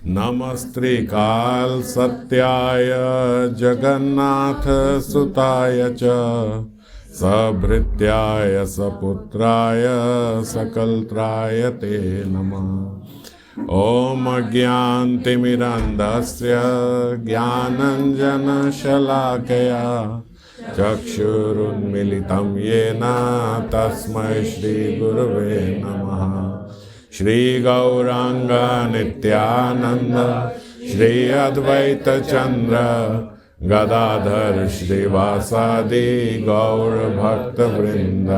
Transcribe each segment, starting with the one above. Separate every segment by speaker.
Speaker 1: नमस्ते काल सत्याय जगन्नाथ सुताय च सभृत्याय सपुत्राय सकलत्राय ते नमः। ओम अज्ञानतिमिरन्धस्य ज्ञानाञ्जनशलाकया चक्षुरुन्मीलितं येन तस्मै श्रीगुरवे नमः। श्री गौरांग नित्यानंद श्री अद्वैत चंद्र गदाधर श्रीवासादि गौर भक्त वृंद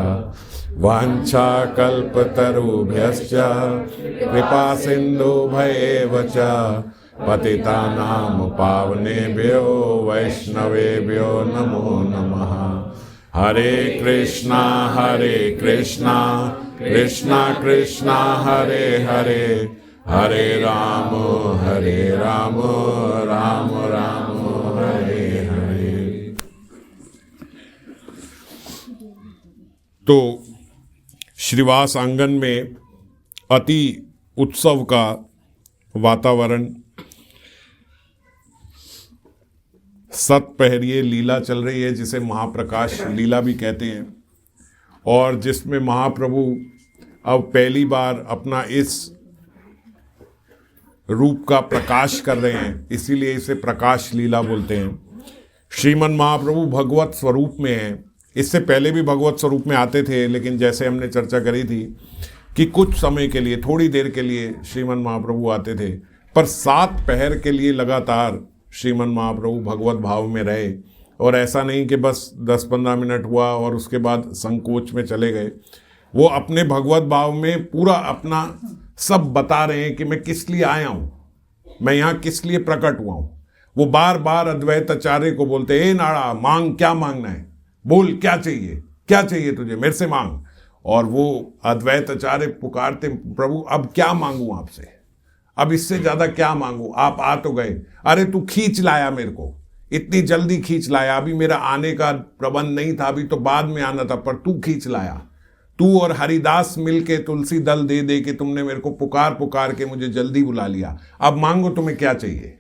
Speaker 1: वांछा कल्पतरुभ्यश्च कृपा सिंधुभ्येव च पतितानां पावनेभ्यो वैष्णवेभ्यो नमो नमः। हरे कृष्णा कृष्णा कृष्णा हरे हरे, हरे राम राम राम हरे हरे। तो श्रीवास आंगन में अति उत्सव का वातावरण, सतपहरिये लीला चल रही है जिसे महाप्रकाश लीला भी कहते हैं, और जिसमें महाप्रभु अब पहली बार अपना इस रूप का प्रकाश कर रहे हैं, इसीलिए इसे प्रकाश लीला बोलते हैं। श्रीमन महाप्रभु भगवत स्वरूप में हैं। इससे पहले भी भगवत स्वरूप में आते थे, लेकिन जैसे हमने चर्चा करी थी कि कुछ समय के लिए, थोड़ी देर के लिए श्रीमन महाप्रभु आते थे, पर 7 पहर के लिए लगातार श्रीमन महाप्रभु भगवत भाव में रहे। और ऐसा नहीं कि बस 10-15 मिनट हुआ और उसके बाद संकोच में चले गए। वो अपने भगवत भाव में पूरा अपना सब बता रहे हैं कि मैं किस लिए आया हूँ, मैं यहाँ किस लिए प्रकट हुआ हूँ। वो बार बार अद्वैत आचार्य को बोलते, ए नाड़ा, मांग, क्या मांगना है, बोल क्या चाहिए तुझे, मेरे से मांग। और वो अद्वैत आचार्य पुकारते, प्रभु अब क्या मांगू आपसे, अब इससे ज्यादा क्या मांगू, आप आ तो गए, अरे तू खींच लाया मेरे को, इतनी जल्दी खींच लाया, अभी मेरा आने का प्रबंध नहीं था, अभी तो बाद में आना था, पर तू खींच लाया। तू और हरिदास मिलके तुलसी दल दे दे के तुमने मेरे को पुकार के मुझे जल्दी बुला लिया। अब मांगो, तुम्हें क्या चाहिए,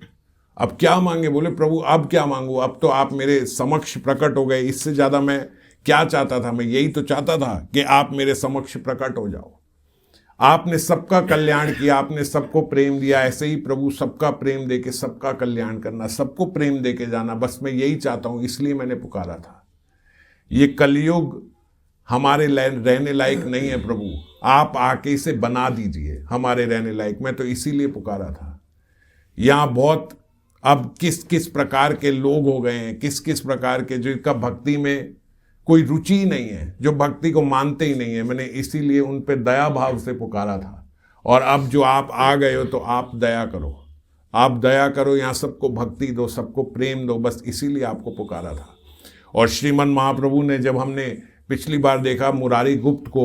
Speaker 1: अब क्या मांगे। बोले प्रभु अब क्या मांगू, अब तो आप मेरे समक्ष प्रकट हो गए, इससे ज्यादा मैं क्या चाहता था, मैं यही तो चाहता था कि आप मेरे समक्ष प्रकट हो जाओ। आपने सबका कल्याण किया, आपने सबको प्रेम दिया, ऐसे ही प्रभु सबका प्रेम दे के सबका कल्याण करना, सबको प्रेम दे के जाना, बस मैं यही चाहता हूं, इसलिए मैंने पुकारा था। ये कलयुग हमारे रहने लायक नहीं है प्रभु, आप आके इसे बना दीजिए हमारे रहने लायक, मैं तो इसीलिए पुकारा था। यहाँ बहुत अब किस किस प्रकार के लोग हो गए हैं, किस किस प्रकार के, जिनका भक्ति में कोई रुचि ही नहीं है, जो भक्ति को मानते ही नहीं है, मैंने इसीलिए उन पे दया भाव से पुकारा था। और अब जो आप आ गए हो तो आप दया करो, आप दया करो, यहाँ सबको भक्ति दो, सबको प्रेम दो, बस इसीलिए आपको पुकारा था। और श्रीमन महाप्रभु ने, जब हमने पिछली बार देखा मुरारी गुप्त को,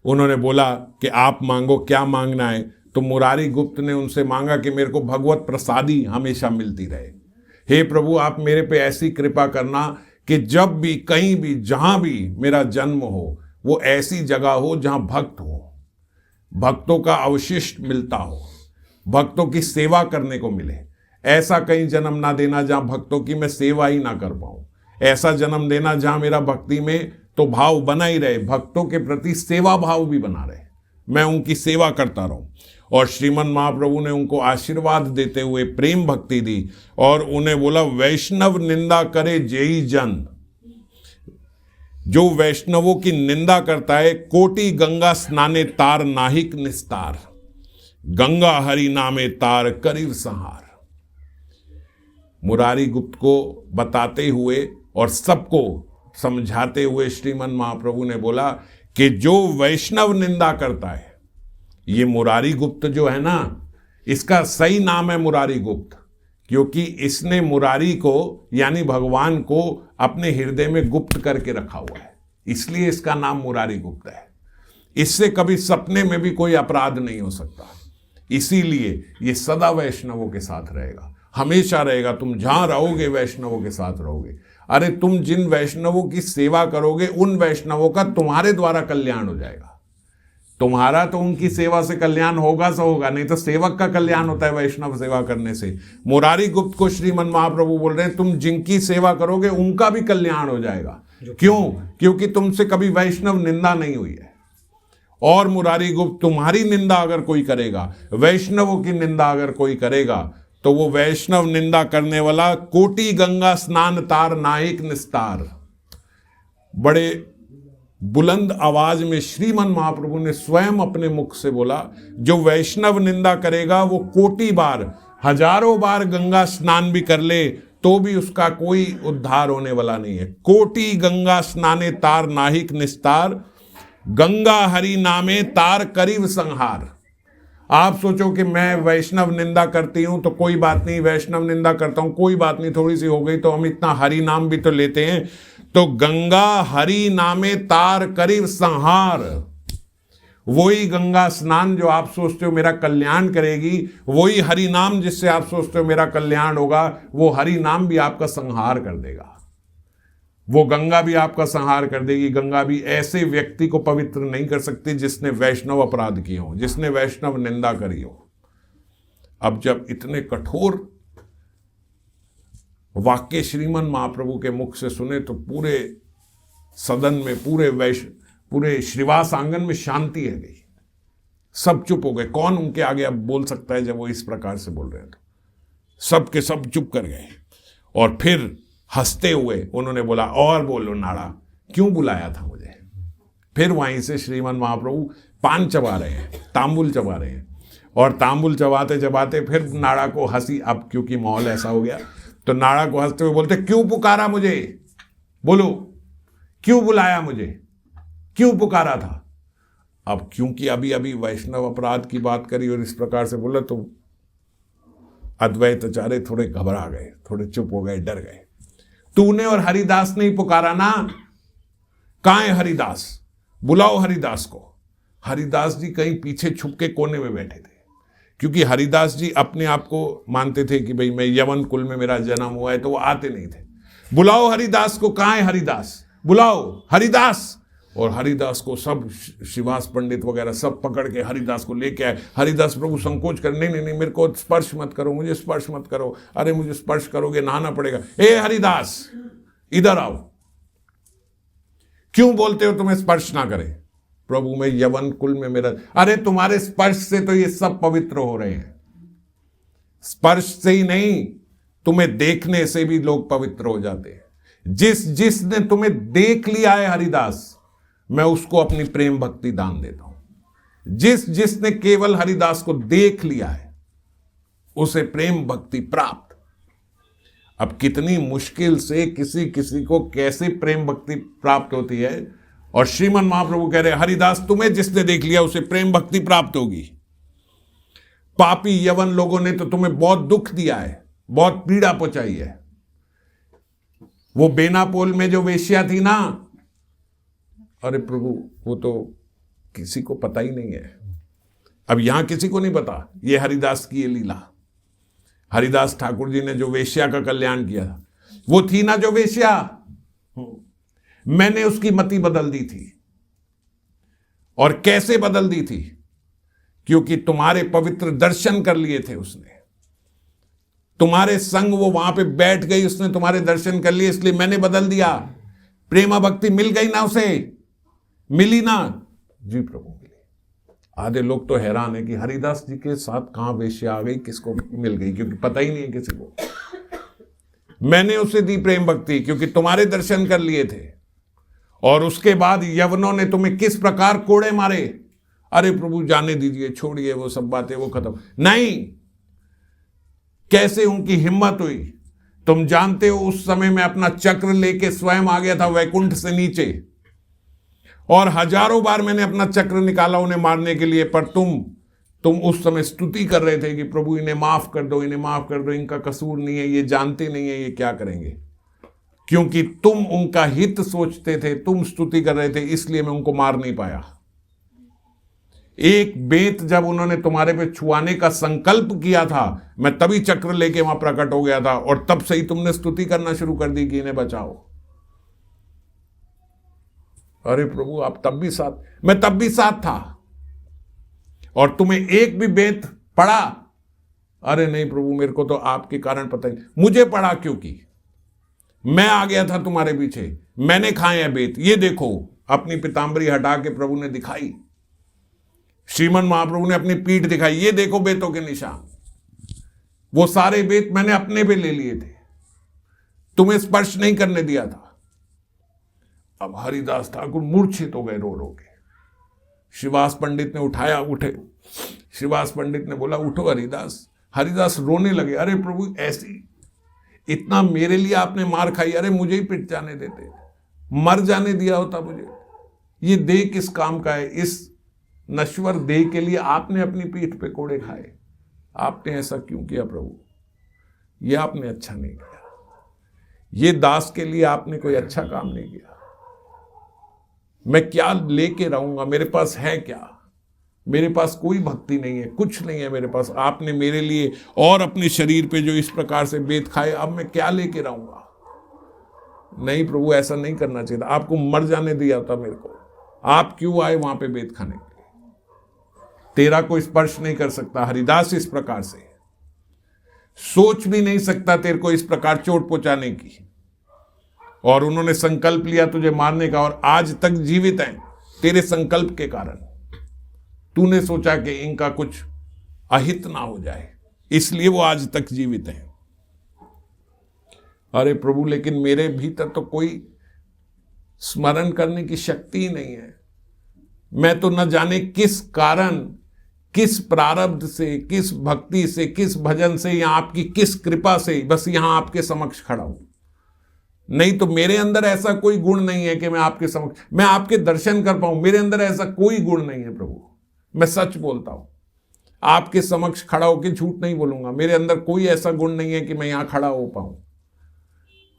Speaker 1: उन्होंने बोला कि आप मांगो, क्या मांगना है, तो मुरारी गुप्त ने उनसे मांगा कि मेरे को भगवत प्रसादी हमेशा मिलती रहे। हे प्रभु आप मेरे पे ऐसी कृपा करना कि जब भी, कहीं भी, जहां भी मेरा जन्म हो, वो ऐसी जगह हो जहां भक्त हो, भक्तों का अवशिष्ट मिलता हो, भक्तों की सेवा करने को मिले। ऐसा कहीं जन्म ना देना जहां भक्तों की मैं सेवा ही ना कर पाऊं, ऐसा जन्म देना जहां मेरा भक्ति में तो भाव बना ही रहे, भक्तों के प्रति सेवा भाव भी बना रहे, मैं उनकी सेवा करता रहूं। और श्रीमन महाप्रभु ने उनको आशीर्वाद देते हुए प्रेम भक्ति दी और उन्हें बोला, वैष्णव निंदा करे जेई जन, जो वैष्णवों की निंदा करता है, कोटि गंगा स्नाने तार नाहिक निस्तार, गंगा हरि नामे तार करीब संहार। मुरारी गुप्त को बताते हुए और सबको समझाते हुए श्रीमन महाप्रभु ने बोला कि जो वैष्णव निंदा करता है, ये मुरारी गुप्त जो है ना, इसका सही नाम है मुरारी गुप्त, क्योंकि इसने मुरारी को यानी भगवान को अपने हृदय में गुप्त करके रखा हुआ है, इसलिए इसका नाम मुरारी गुप्त है। इससे कभी सपने में भी कोई अपराध नहीं हो सकता, इसीलिए ये सदा वैष्णवों के साथ रहेगा, हमेशा रहेगा। तुम जहां रहोगे वैष्णवों के साथ रहोगे। अरे तुम जिन वैष्णवों की सेवा करोगे, उन वैष्णवों का तुम्हारे द्वारा कल्याण हो जाएगा। तुम्हारा तो उनकी सेवा से कल्याण होगा सो होगा, नहीं तो सेवक का कल्याण होता है वैष्णव सेवा करने से। मुरारी गुप्त को श्रीमन महाप्रभु बोल रहे हैं तुम जिनकी सेवा करोगे उनका भी कल्याण हो जाएगा। क्यों? क्योंकि तुमसे कभी वैष्णव निंदा नहीं हुई है। और मुरारी गुप्त तुम्हारी निंदा अगर कोई करेगा, वैष्णवों की निंदा अगर कोई करेगा, तो वो वैष्णव निंदा करने वाला कोटि गंगा स्नान तार नाहिक निस्तार। बड़े बुलंद आवाज में श्रीमन महाप्रभु ने स्वयं अपने मुख से बोला, जो वैष्णव निंदा करेगा वो कोटि बार, हजारों बार गंगा स्नान भी कर ले तो भी उसका कोई उद्धार होने वाला नहीं है। कोटि गंगा स्नाने तार नाहिक निस्तार, गंगा हरि नामे तार करीब संहार। आप सोचो कि मैं वैष्णव निंदा करती हूं तो कोई बात नहीं, वैष्णव निंदा करता हूं कोई बात नहीं, थोड़ी सी हो गई तो हम इतना हरि नाम भी तो लेते हैं। तो गंगा हरि नामे तार करीब संहार, वही गंगा स्नान जो आप सोचते हो मेरा कल्याण करेगी, वही हरि नाम जिससे आप सोचते हो मेरा कल्याण होगा, वो हरि नाम भी आपका संहार कर देगा। वो गंगा भी आपका संहार कर देगी। गंगा भी ऐसे व्यक्ति को पवित्र नहीं कर सकती जिसने वैष्णव अपराध किए हो, जिसने वैष्णव निंदा करी हो। अब जब इतने कठोर वाक्य श्रीमन महाप्रभु के मुख से सुने तो पूरे सदन में, पूरे श्रीवास आंगन में शांति है गई। सब चुप हो गए। कौन उनके आगे अब बोल सकता है जब वो इस प्रकार से बोल रहे हैं? तो सब के सब चुप कर गए। और फिर हंसते हुए उन्होंने बोला, और बोलो नाड़ा, क्यों बुलाया था मुझे? फिर वहीं से श्रीमन महाप्रभु पान चबा रहे हैं, तांबुल चबा रहे हैं, और तांबुल चबाते चबाते फिर नाड़ा को हंसी, अब क्योंकि माहौल ऐसा हो गया तो नाड़ा को हंसते हुए बोलते, क्यों पुकारा मुझे? बोलो, क्यों बुलाया मुझे? क्यों पुकारा था? अब क्योंकि अभी अभी वैष्णव अपराध की बात करी और इस प्रकार से बोला तो अद्वैताचार्य थोड़े घबरा गए, थोड़े चुप हो गए, डर गए। तूने और हरिदास ने ही पुकारा ना? कहाँ है हरिदास? बुलाओ हरिदास को। हरिदास जी कहीं पीछे छुप के कोने में बैठे थे, क्योंकि हरिदास जी अपने आप को मानते थे कि भाई मैं यवन कुल में मेरा जन्म हुआ है, तो वो आते नहीं थे। बुलाओ हरिदास को। कहाँ है हरिदास? बुलाओ हरिदास। और हरिदास को सब श्रीवास पंडित वगैरह सब पकड़ के हरिदास को लेके आए। हरिदास प्रभु संकोच कर, नहीं नहीं नहीं, मेरे को स्पर्श मत करो, मुझे स्पर्श मत करो, अरे मुझे स्पर्श करोगे नहाना पड़ेगा। ए हरिदास, इधर आओ। क्यों बोलते हो तुम्हें स्पर्श ना करे? प्रभु मैं यवन कुल में मेरा, अरे तुम्हारे स्पर्श से तो ये सब पवित्र हो रहे हैं। स्पर्श से ही नहीं, तुम्हें देखने से भी लोग पवित्र हो जाते हैं। जिसने तुम्हें देख लिया है हरिदास, मैं उसको अपनी प्रेम भक्ति दान देता हूं। जिसने केवल हरिदास को देख लिया है उसे प्रेम भक्ति प्राप्त। अब कितनी मुश्किल से किसी को कैसे प्रेम भक्ति प्राप्त होती है, और श्रीमन महाप्रभु कह रहे हरिदास तुम्हें जिसने देख लिया उसे प्रेम भक्ति प्राप्त होगी। पापी यवन लोगों ने तो तुम्हें बहुत दुख दिया है, बहुत पीड़ा पहुंचाई है। वो बेनापोल में जो वेश्या थी ना, अरे प्रभु वो तो किसी को पता ही नहीं है। अब यहां किसी को नहीं पता ये हरिदास की ये लीला। हरिदास ठाकुर जी ने जो वेश्या का कल्याण किया, वो थी ना जो वेश्या, मैंने उसकी मति बदल दी थी। और कैसे बदल दी थी? क्योंकि तुम्हारे पवित्र दर्शन कर लिए थे उसने, तुम्हारे संग वो वहां पे बैठ गई, उसने तुम्हारे दर्शन कर लिए, इसलिए मैंने बदल दिया। प्रेमा भक्ति मिल गई ना उसे? मिली ना? जी प्रभु मिली। आधे लोग तो हैरान है कि हरिदास जी के साथ कहां वेश्या आ गई, किसको मिल गई, क्योंकि पता ही नहीं है किसी को। मैंने उसे दी प्रेम भक्ति क्योंकि तुम्हारे दर्शन कर लिए थे। और उसके बाद यवनों ने तुम्हें किस प्रकार कोड़े मारे। अरे प्रभु जाने दीजिए, छोड़िए वो सब बातें, वो खत्म नहीं। कैसे उनकी हिम्मत हुई? तुम जानते हो उस समय में अपना चक्र लेके स्वयं आ गया था वैकुंठ से नीचे, और हजारों बार मैंने अपना चक्र निकाला उन्हें मारने के लिए, पर तुम उस समय स्तुति कर रहे थे कि प्रभु इन्हें माफ कर दो, इन्हें माफ कर दो, इनका कसूर नहीं है, ये जानते नहीं है ये क्या करेंगे। क्योंकि तुम उनका हित सोचते थे, तुम स्तुति कर रहे थे, इसलिए मैं उनको मार नहीं पाया। एक बेत जब उन्होंने तुम्हारे पे छुआने का संकल्प किया था, मैं तभी चक्र लेके वहां प्रकट हो गया था, और तब से ही तुमने स्तुति करना शुरू कर दी कि इन्हें बचाओ। अरे प्रभु आप तब भी साथ, मैं तब भी साथ था, और तुम्हें एक भी बेत पड़ा? अरे नहीं प्रभु, मेरे को तो आपके कारण पता ही नहीं। मुझे पड़ा क्योंकि मैं आ गया था तुम्हारे पीछे, मैंने खाए हैं बेत। ये देखो, अपनी पीताम्बरी हटा के प्रभु ने दिखाई, श्रीमन महाप्रभु ने अपनी पीठ दिखाई, ये देखो बेतों के निशान। वो सारे बेत मैंने अपने पे ले लिए थे, तुम्हें स्पर्श नहीं करने दिया था। अब हरिदास ठाकुर मूर्छित हो गए रो रो के। श्रीवास पंडित ने उठाया, उठे। श्रीवास पंडित ने बोला उठो हरिदास। हरिदास रोने लगे, अरे प्रभु ऐसी, इतना मेरे लिए आपने मार खाई, अरे मुझे ही पिट जाने देते, मर जाने दिया होता मुझे। ये देह किस काम का है? इस नश्वर देह के लिए आपने अपनी पीठ पे कोड़े खाए। आपने ऐसा क्यों किया प्रभु? ये आपने अच्छा नहीं किया। ये दास के लिए आपने कोई अच्छा काम नहीं किया। मैं क्या लेके रहूंगा? मेरे पास है क्या? मेरे पास कोई भक्ति नहीं है, कुछ नहीं है मेरे पास। आपने मेरे लिए और अपने शरीर पे जो इस प्रकार से बेत खाए, अब मैं क्या लेके रहूंगा? नहीं प्रभु, ऐसा नहीं करना चाहिए था, आपको मर जाने दिया होता मेरे को। आप क्यों आए वहां पे बेत खाने के लिए? तेरा कोई स्पर्श नहीं कर सकता। हरिदास इस प्रकार से सोच भी नहीं सकता तेरे को इस प्रकार चोट पहुंचाने की। और उन्होंने संकल्प लिया तुझे मारने का, और आज तक जीवित हैं तेरे संकल्प के कारण। तूने सोचा कि इनका कुछ अहित ना हो जाए, इसलिए वो आज तक जीवित हैं। अरे प्रभु, लेकिन मेरे भीतर तो कोई स्मरण करने की शक्ति ही नहीं है। मैं तो न जाने किस कारण, किस प्रारब्ध से, किस भक्ति से, किस भजन से, या आपकी किस कृपा से बस यहां आपके समक्ष खड़ा हूं। नहीं तो मेरे अंदर ऐसा कोई गुण नहीं है कि मैं आपके समक्ष, मैं आपके दर्शन कर पाऊं। मेरे अंदर ऐसा कोई गुण नहीं है प्रभु, मैं सच बोलता हूं। आपके समक्ष खड़ा होकर झूठ नहीं बोलूंगा। मेरे अंदर कोई ऐसा गुण नहीं है कि मैं यहां खड़ा हो पाऊं।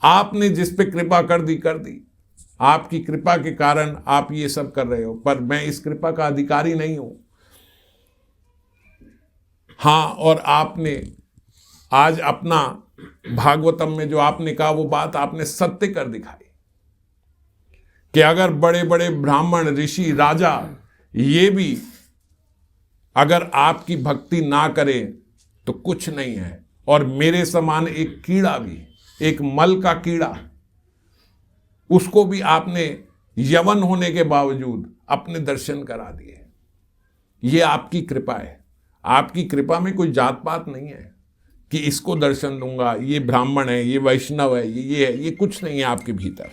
Speaker 1: आपने जिस पे कृपा कर दी कर दी। आपकी कृपा के कारण आप ये सब कर रहे हो, पर मैं इस कृपा का अधिकारी नहीं हूं। हाँ, और आपने आज अपना भागवतम में जो आपने कहा वो बात आपने सत्य कर दिखाई कि अगर बड़े बड़े ब्राह्मण, ऋषि, राजा ये भी अगर आपकी भक्ति ना करें तो कुछ नहीं है। और मेरे समान एक कीड़ा भी, एक मल का कीड़ा, उसको भी आपने यवन होने के बावजूद अपने दर्शन करा दिए। ये आपकी कृपा है। आपकी कृपा में कोई जात पात नहीं है कि इसको दर्शन दूंगा, ये ब्राह्मण है, ये वैष्णव है, ये है, ये कुछ नहीं है आपके भीतर।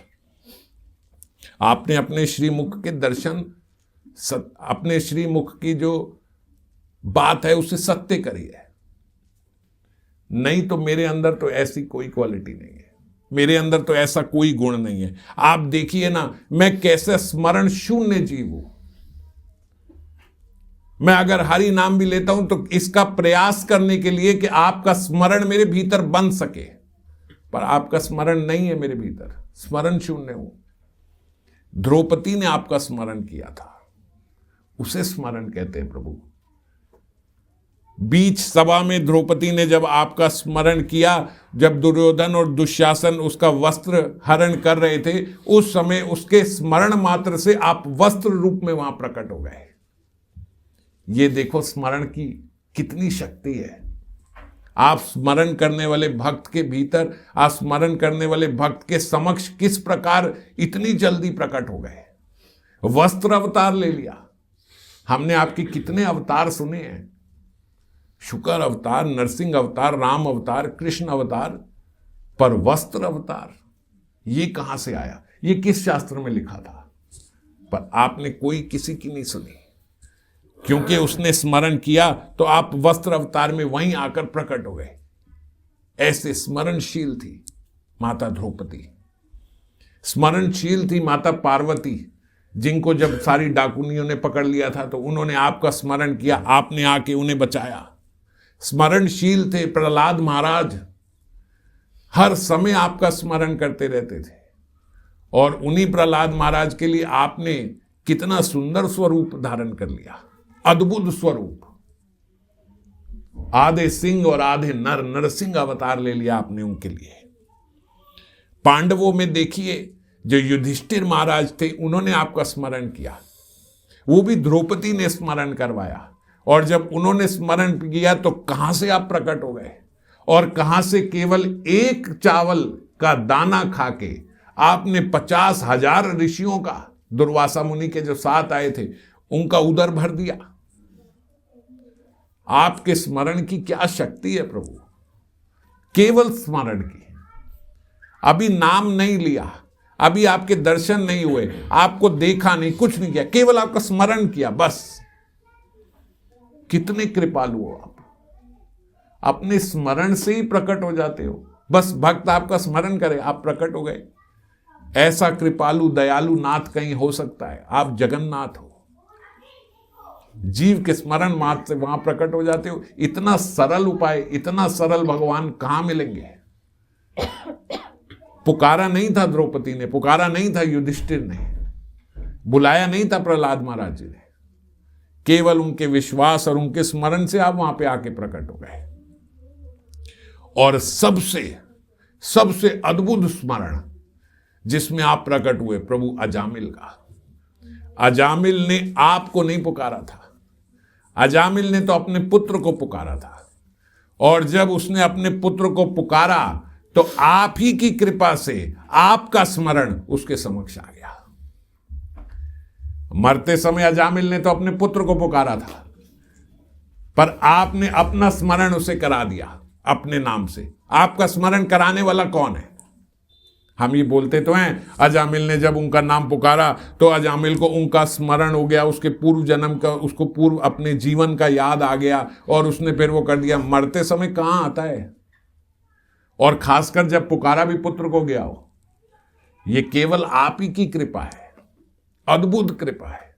Speaker 1: आपने अपने श्रीमुख के दर्शन, अपने श्रीमुख की जो बात है उसे सत्य करी है। नहीं तो मेरे अंदर तो ऐसी कोई क्वालिटी नहीं है, मेरे अंदर तो ऐसा कोई गुण नहीं है। आप देखिए ना, मैं कैसे स्मरण शून्य जीव हूं। मैं अगर हरि नाम भी लेता हूं तो इसका प्रयास करने के लिए कि आपका स्मरण मेरे भीतर बन सके, पर आपका स्मरण नहीं है मेरे भीतर, स्मरण शून्य हूं। द्रौपदी ने आपका स्मरण किया था, उसे स्मरण कहते हैं प्रभु। बीच सभा में द्रौपदी ने जब आपका स्मरण किया, जब दुर्योधन और दुशासन उसका वस्त्र हरण कर रहे थे, उस समय उसके स्मरण मात्र से आप वस्त्र रूप में वहां प्रकट हो गए। ये देखो स्मरण की कितनी शक्ति है। आप स्मरण करने वाले भक्त के भीतर, आप स्मरण करने वाले भक्त के समक्ष किस प्रकार इतनी जल्दी प्रकट हो गए। वस्त्र अवतार ले लिया। हमने आपके कितने अवतार सुने हैं, शुक्र अवतार, नरसिंह अवतार, राम अवतार, कृष्ण अवतार, पर वस्त्र अवतार ये कहां से आया? ये किस शास्त्र में लिखा था? पर आपने कोई किसी की नहीं सुनी, क्योंकि उसने स्मरण किया तो आप वस्त्र अवतार में वहीं आकर प्रकट हो गए। ऐसे स्मरणशील थी माता द्रौपदी, स्मरणशील थी माता पार्वती, जिनको जब सारी डाकुनियों ने पकड़ लिया था तो उन्होंने आपका स्मरण किया, आपने आके उन्हें बचाया। स्मरणशील थे प्रहलाद महाराज, हर समय आपका स्मरण करते रहते थे। और उन्हीं प्रहलाद महाराज के लिए आपने कितना सुंदर स्वरूप धारण कर लिया, अद्भुत स्वरूप। आधे सिंह और आधे नर, नरसिंह अवतार ले लिया आपने उनके लिए। पांडवों में देखिए, जो युधिष्ठिर महाराज थे, उन्होंने आपका स्मरण किया, वो भी द्रौपदी ने स्मरण करवाया। और जब उन्होंने स्मरण किया तो कहां से आप प्रकट हो गए, और कहां से केवल एक चावल का दाना खाके आपने 50,000 ऋषियों का, दुर्वासा मुनि के जो साथ आए थे, उनका उदर भर दिया। आपके स्मरण की क्या शक्ति है प्रभु, केवल स्मरण की। अभी नाम नहीं लिया, अभी आपके दर्शन नहीं हुए, आपको देखा नहीं, कुछ नहीं किया, केवल आपका स्मरण किया बस। कितने कृपालु हो आप, अपने स्मरण से ही प्रकट हो जाते हो। बस भक्त आपका स्मरण करे, आप प्रकट हो गए। ऐसा कृपालु दयालु नाथ कहीं हो सकता है? आप जगन्नाथ हो, जीव के स्मरण मात्र से वहां प्रकट हो जाते हो। इतना सरल उपाय, इतना सरल भगवान कहां मिलेंगे? पुकारा नहीं था द्रौपदी ने, पुकारा नहीं था युधिष्ठिर ने, बुलाया नहीं था प्रहलाद महाराज जी ने, केवल उनके विश्वास और उनके स्मरण से आप वहां पे आके प्रकट हो गए। और सबसे अद्भुत स्मरण जिसमें आप प्रकट हुए प्रभु अजामिल का। अजामिल ने आपको नहीं पुकारा था, अजामिल ने तो अपने पुत्र को पुकारा था। और जब उसने अपने पुत्र को पुकारा तो आप ही की कृपा से आपका स्मरण उसके समक्ष आ गया। मरते समय अजामिल ने तो अपने पुत्र को पुकारा था, पर आपने अपना स्मरण उसे करा दिया अपने नाम से। आपका स्मरण कराने वाला कौन है? हम ये बोलते तो हैं अजामिल ने जब उनका नाम पुकारा तो अजामिल को उनका स्मरण हो गया, उसके पूर्व जन्म का, उसको पूर्व अपने जीवन का याद आ गया और उसने फिर वो कर दिया। मरते समय कहां आता है? और खासकर जब पुकारा भी पुत्र को गया हो। ये केवल आप ही की कृपा है, अद्भुत कृपा है।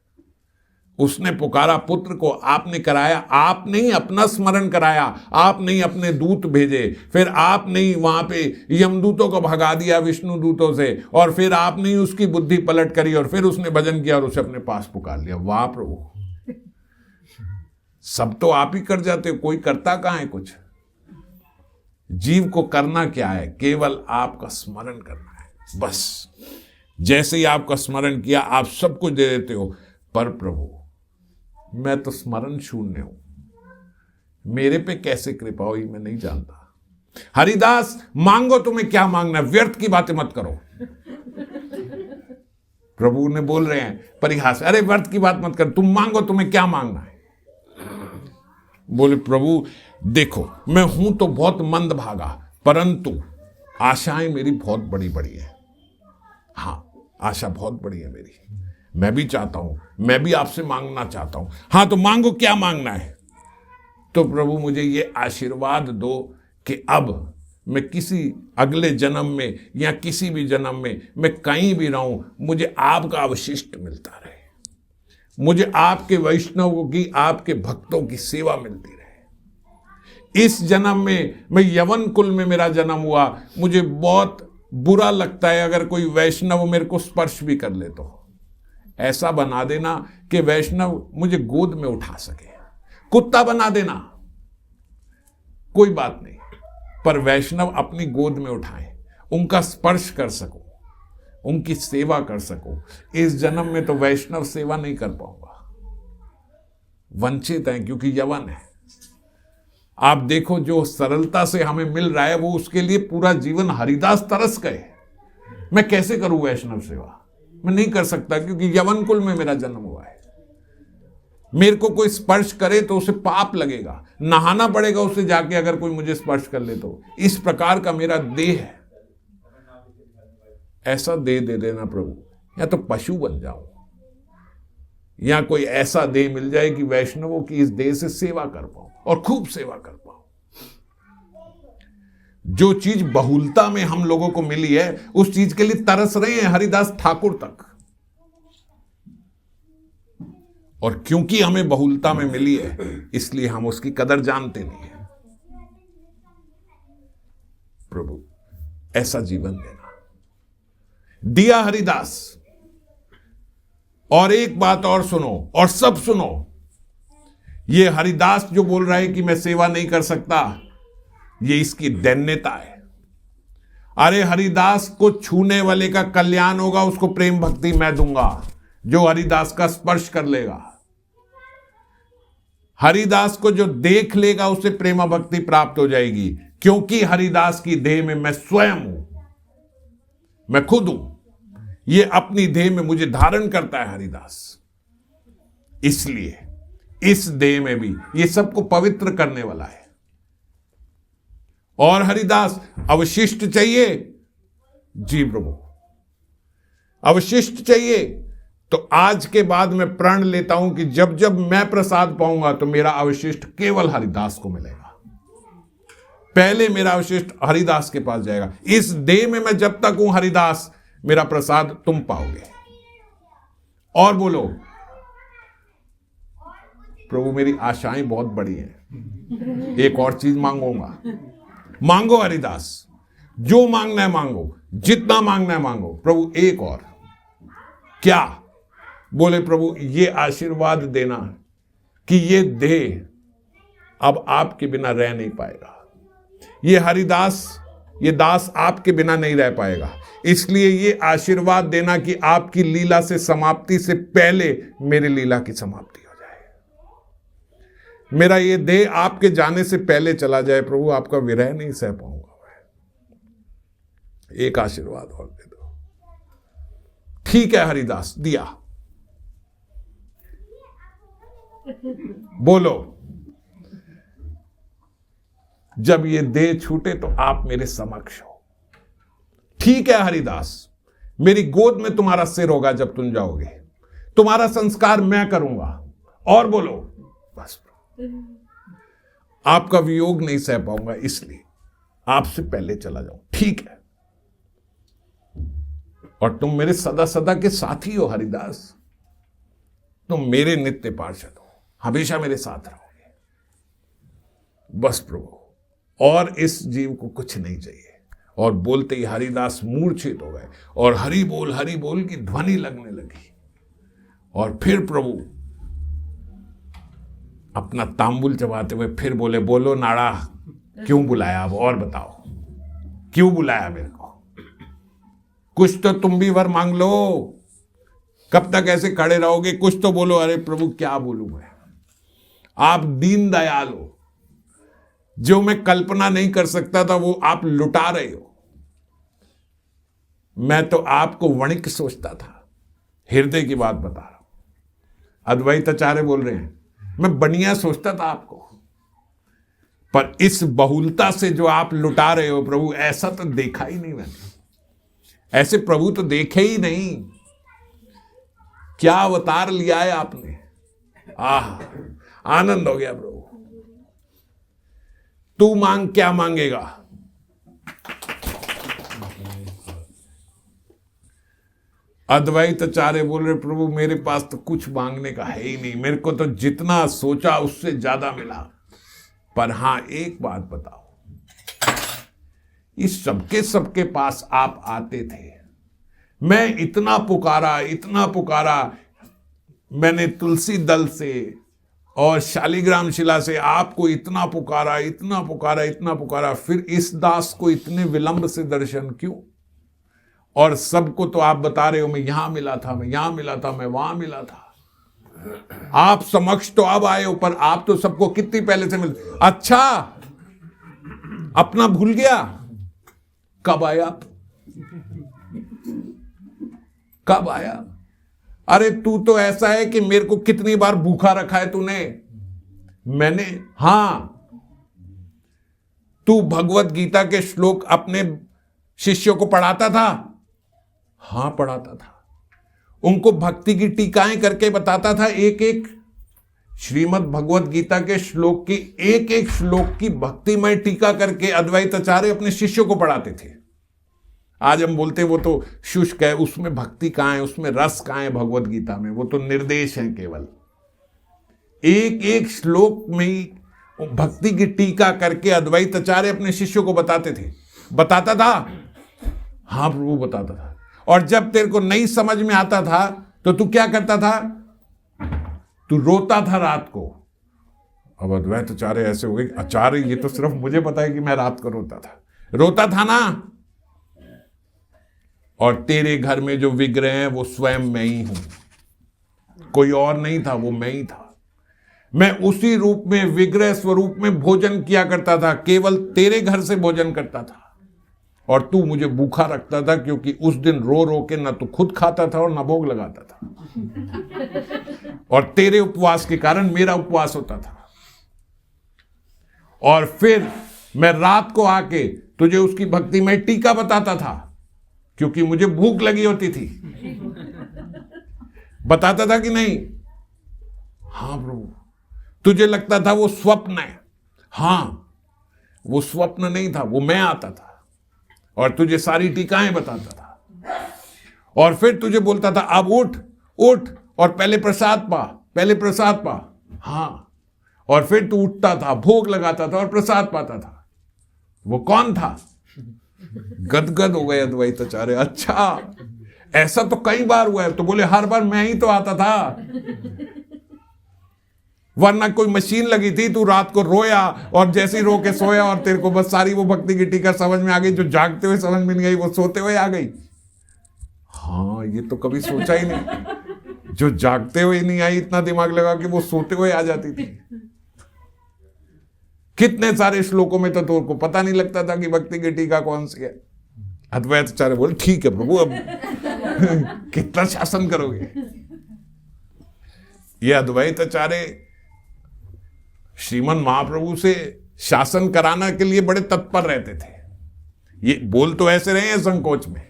Speaker 1: उसने पुकारा पुत्र को, आपने कराया, आप नहीं अपना स्मरण कराया, आप नहीं अपने दूत भेजे, फिर आप नहीं वहां पे यमदूतों को भगा दिया विष्णु दूतों से, और फिर आप नहीं उसकी बुद्धि पलट करी और फिर उसने भजन किया और उसे अपने पास पुकार लिया। वाह प्रभु, सब तो आप ही कर जाते हो, कोई करता कहां है कुछ? जीव को करना क्या है? केवल आपका स्मरण करना है बस। जैसे ही आपका स्मरण किया आप सब कुछ दे देते हो। पर प्रभु मैं तो स्मरण शून्य हूं, मेरे पे कैसे कृपा हुई मैं नहीं जानता। हरिदास मांगो, तुम्हें क्या मांगना, व्यर्थ की बातें मत करो। प्रभु ने बोल रहे हैं परिहास, अरे व्यर्थ की बात मत कर, तुम मांगो, तुम्हें क्या मांगना है। बोले प्रभु देखो मैं हूं तो बहुत मंद भागा, परंतु आशाएं मेरी बहुत बड़ी बड़ी है। हाँ आशा बहुत बड़ी है मेरी, मैं भी चाहता हूं, मैं भी आपसे मांगना चाहता हूं। हाँ तो मांगो, क्या मांगना है? तो प्रभु मुझे ये आशीर्वाद दो कि अब मैं किसी अगले जन्म में या किसी भी जन्म में मैं कहीं भी रहूं, मुझे आपका अवशिष्ट मिलता रहे, मुझे आपके वैष्णवों की, आपके भक्तों की सेवा मिलती रहे। इस जन्म में मैं यवन कुल में मेरा जन्म हुआ, मुझे बहुत बुरा लगता है अगर कोई वैष्णव मेरे को स्पर्श भी कर ले, तो ऐसा बना देना कि वैष्णव मुझे गोद में उठा सके। कुत्ता बना देना कोई बात नहीं, पर वैष्णव अपनी गोद में उठाए, उनका स्पर्श कर सको, उनकी सेवा कर सको। इस जन्म में तो वैष्णव सेवा नहीं कर पाऊंगा, वंचित है क्योंकि यवन है। आप देखो जो सरलता से हमें मिल रहा है वो उसके लिए पूरा जीवन हरिदास तरस गए। मैं कैसे करूं वैष्णव सेवा? मैं नहीं कर सकता क्योंकि यवन कुल में मेरा जन्म हुआ है। मेरे को कोई स्पर्श करे तो उसे पाप लगेगा, नहाना पड़ेगा उसे जाके अगर कोई मुझे स्पर्श कर ले तो। इस प्रकार का मेरा देह है। ऐसा देह दे देना प्रभु, या तो पशु बन जाओ या कोई ऐसा देह मिल जाए कि वैष्णवों की इस देह से सेवा कर पाऊं और खूब सेवा कर पाऊं। जो चीज बहुलता में हम लोगों को मिली है उस चीज के लिए तरस रहे हैं हरिदास ठाकुर तक। और क्योंकि हमें बहुलता में मिली है इसलिए हम उसकी कदर जानते नहीं है। प्रभु ऐसा जीवन देना दिया हरिदास। और एक बात और सुनो, और सब सुनो, ये हरिदास जो बोल रहा है कि मैं सेवा नहीं कर सकता, ये इसकी दैन्यता है। अरे हरिदास को छूने वाले का कल्याण होगा, उसको प्रेम भक्ति मैं दूंगा जो हरिदास का स्पर्श कर लेगा। हरिदास को जो देख लेगा उसे प्रेमा भक्ति प्राप्त हो जाएगी, क्योंकि हरिदास की देह में मैं स्वयं हूं, मैं खुद हूं। ये अपनी देह में मुझे धारण करता है हरिदास। इसलिए इस देह में भी ये सबको पवित्र करने वाला है। और हरिदास अवशिष्ट चाहिए जी प्रभु, अवशिष्ट चाहिए। तो आज के बाद मैं प्रण लेता हूं कि जब जब मैं प्रसाद पाऊंगा तो मेरा अवशिष्ट केवल हरिदास को मिलेगा। पहले मेरा अवशिष्ट हरिदास के पास जाएगा। इस देह में मैं जब तक हूं हरिदास, मेरा प्रसाद तुम पाओगे। और बोलो प्रभु मेरी आशाएं बहुत बड़ी हैं, एक और चीज मांगूंगा। मांगो हरिदास, जो मांगना है मांगो, जितना मांगना है मांगो। प्रभु एक और क्या? बोले प्रभु ये आशीर्वाद देना कि ये देह अब आपके बिना रह नहीं पाएगा, ये हरिदास, ये दास आपके बिना नहीं रह पाएगा। इसलिए ये आशीर्वाद देना कि आपकी लीला से समाप्ति से पहले मेरी लीला की समाप्ति हो जाए, मेरा ये देह आपके जाने से पहले चला जाए। प्रभु आपका विरह नहीं सह पाऊंगा मैं, एक आशीर्वाद और दे दो। ठीक है हरिदास, दिया। बोलो जब ये देह छूटे तो आप मेरे समक्ष हो। ठीक है हरिदास, मेरी गोद में तुम्हारा सिर होगा जब तुम जाओगे, तुम्हारा संस्कार मैं करूंगा। और बोलो बस आपका वियोग नहीं सह पाऊंगा, इसलिए आपसे पहले चला जाऊं। ठीक है, और तुम मेरे सदा सदा के साथी हो हरिदास, तुम मेरे नित्य पार्षद हो, हमेशा मेरे साथ रहोगे। बस प्रभु, और इस जीव को कुछ नहीं चाहिए। और बोलते ही हरिदास मूर्छित हो गए और हरि बोल की ध्वनि लगने लगी। और फिर प्रभु अपना तांबुल चबाते हुए फिर बोले, बोलो नाड़ा क्यों बुलाया, अब और बताओ क्यों बुलाया मेरे को? कुछ तो तुम भी वर मांग लो, कब तक ऐसे खड़े रहोगे? कुछ तो बोलो। अरे प्रभु क्या बोलूं मैं, आप दीन दयाल हो, जो मैं कल्पना नहीं कर सकता था वो आप लुटा रहे हो। मैं तो आपको वणिक सोचता था, हृदय की बात बता रहा हूं। अद्वैत आचार्य बोल रहे हैं मैं बनिया सोचता था आपको, पर इस बहुलता से जो आप लुटा रहे हो प्रभु, ऐसा तो देखा ही नहीं मैंने, ऐसे प्रभु तो देखे ही नहीं। क्या अवतार लिया है आपने, आनंद हो गया प्रभु। तू मांग, क्या मांगेगा? अद्वैत आचार्य बोल रहे प्रभु मेरे पास तो कुछ मांगने का है ही नहीं, मेरे को तो जितना सोचा उससे ज्यादा मिला। पर हां एक बात बताओ, इस सबके पास आप आते थे, मैं इतना पुकारा, मैंने तुलसी दल से और शालिग्राम शिला से आपको इतना पुकारा, फिर इस दास को इतने विलंब से दर्शन क्यों? और सबको तो आप बता रहे हो मैं यहां मिला था, मैं वहां मिला था। आप समक्ष तो अब आए हो, पर आप तो सबको कितनी पहले से मिल। अच्छा अपना भूल गया? कब आया? अरे तू तो ऐसा है कि मेरे को कितनी बार भूखा रखा है तूने। मैंने, हां, तू भगवत गीता के श्लोक अपने शिष्यों को पढ़ाता था? हां पढ़ाता था। उनको भक्ति की टीकाएं करके बताता था, एक श्रीमद् भगवत गीता के श्लोक की एक श्लोक की भक्तिमय टीका करके अद्वैत आचार्य अपने शिष्यों को पढ़ाते थे। आज हम बोलते हैं वो तो शुष्क है, उसमें भक्ति कहां है, उसमें रस कहां है भगवत गीता में? वो तो निर्देश है केवल। एक श्लोक में ही भक्ति की टीका करके अद्वैत आचार्य अपने शिष्यों को बताता था। हां प्रभु बताता था। और जब तेरे को नहीं समझ में आता था तो तू क्या करता था? तू रोता था रात को। अब अद्वैत आचार्य ऐसे हो गए, आचार्य ये तो सिर्फ मुझे पता है कि मैं रात को रोता था ना। और तेरे घर में जो विग्रह हैं वो स्वयं मैं ही हूं, कोई और नहीं था, वो मैं ही था। मैं उसी रूप में विग्रह स्वरूप में भोजन किया करता था, केवल तेरे घर से भोजन करता था, और तू मुझे भूखा रखता था, क्योंकि उस दिन रो रो के न तो खुद खाता था और न भोग लगाता था, और तेरे उपवास के कारण मेरा उपवास होता था। और फिर मैं रात को आके तुझे उसकी भक्ति में टीका बताता था, क्योंकि मुझे भूख लगी होती थी। बताता था कि नहीं? हाँ प्रभु। तुझे लगता था वो स्वप्न है? हाँ, वो स्वप्न नहीं था, वो मैं आता था और तुझे सारी टीकाएं बताता था। और फिर तुझे बोलता था अब उठ उठ और पहले प्रसाद पा, पहले प्रसाद पा। हाँ, और फिर तू उठता था, भोग लगाता था और प्रसाद पाता था। वो कौन था? गदगद हो गए अद्वैताचार्य। अच्छा, ऐसा तो कई बार हुआ है। तो बोले हर बार मैं ही तो आता था, वरना कोई मशीन लगी थी, तू रात को रोया और जैसे ही रो के सोया और तेरे को बस सारी वो भक्ति की टीका समझ में आ गई। जो जागते हुए समझ में नहीं आई वो सोते हुए आ गई। हाँ, ये तो कभी सोचा ही नहीं। जो जागते हुए नहीं आई, इतना दिमाग लगा कि वो सोते हुए आ जाती थी। कितने सारे श्लोकों में तो तेरे को पता नहीं लगता था कि भक्ति की टीका कौन सी है। अद्वैताचार्य बोले ठीक है प्रभु, अब कितना शासन करोगे। ये अद्वैताचार्य श्रीमन महाप्रभु से शासन कराना के लिए बड़े तत्पर रहते थे। ये बोल तो ऐसे रहे हैं संकोच में,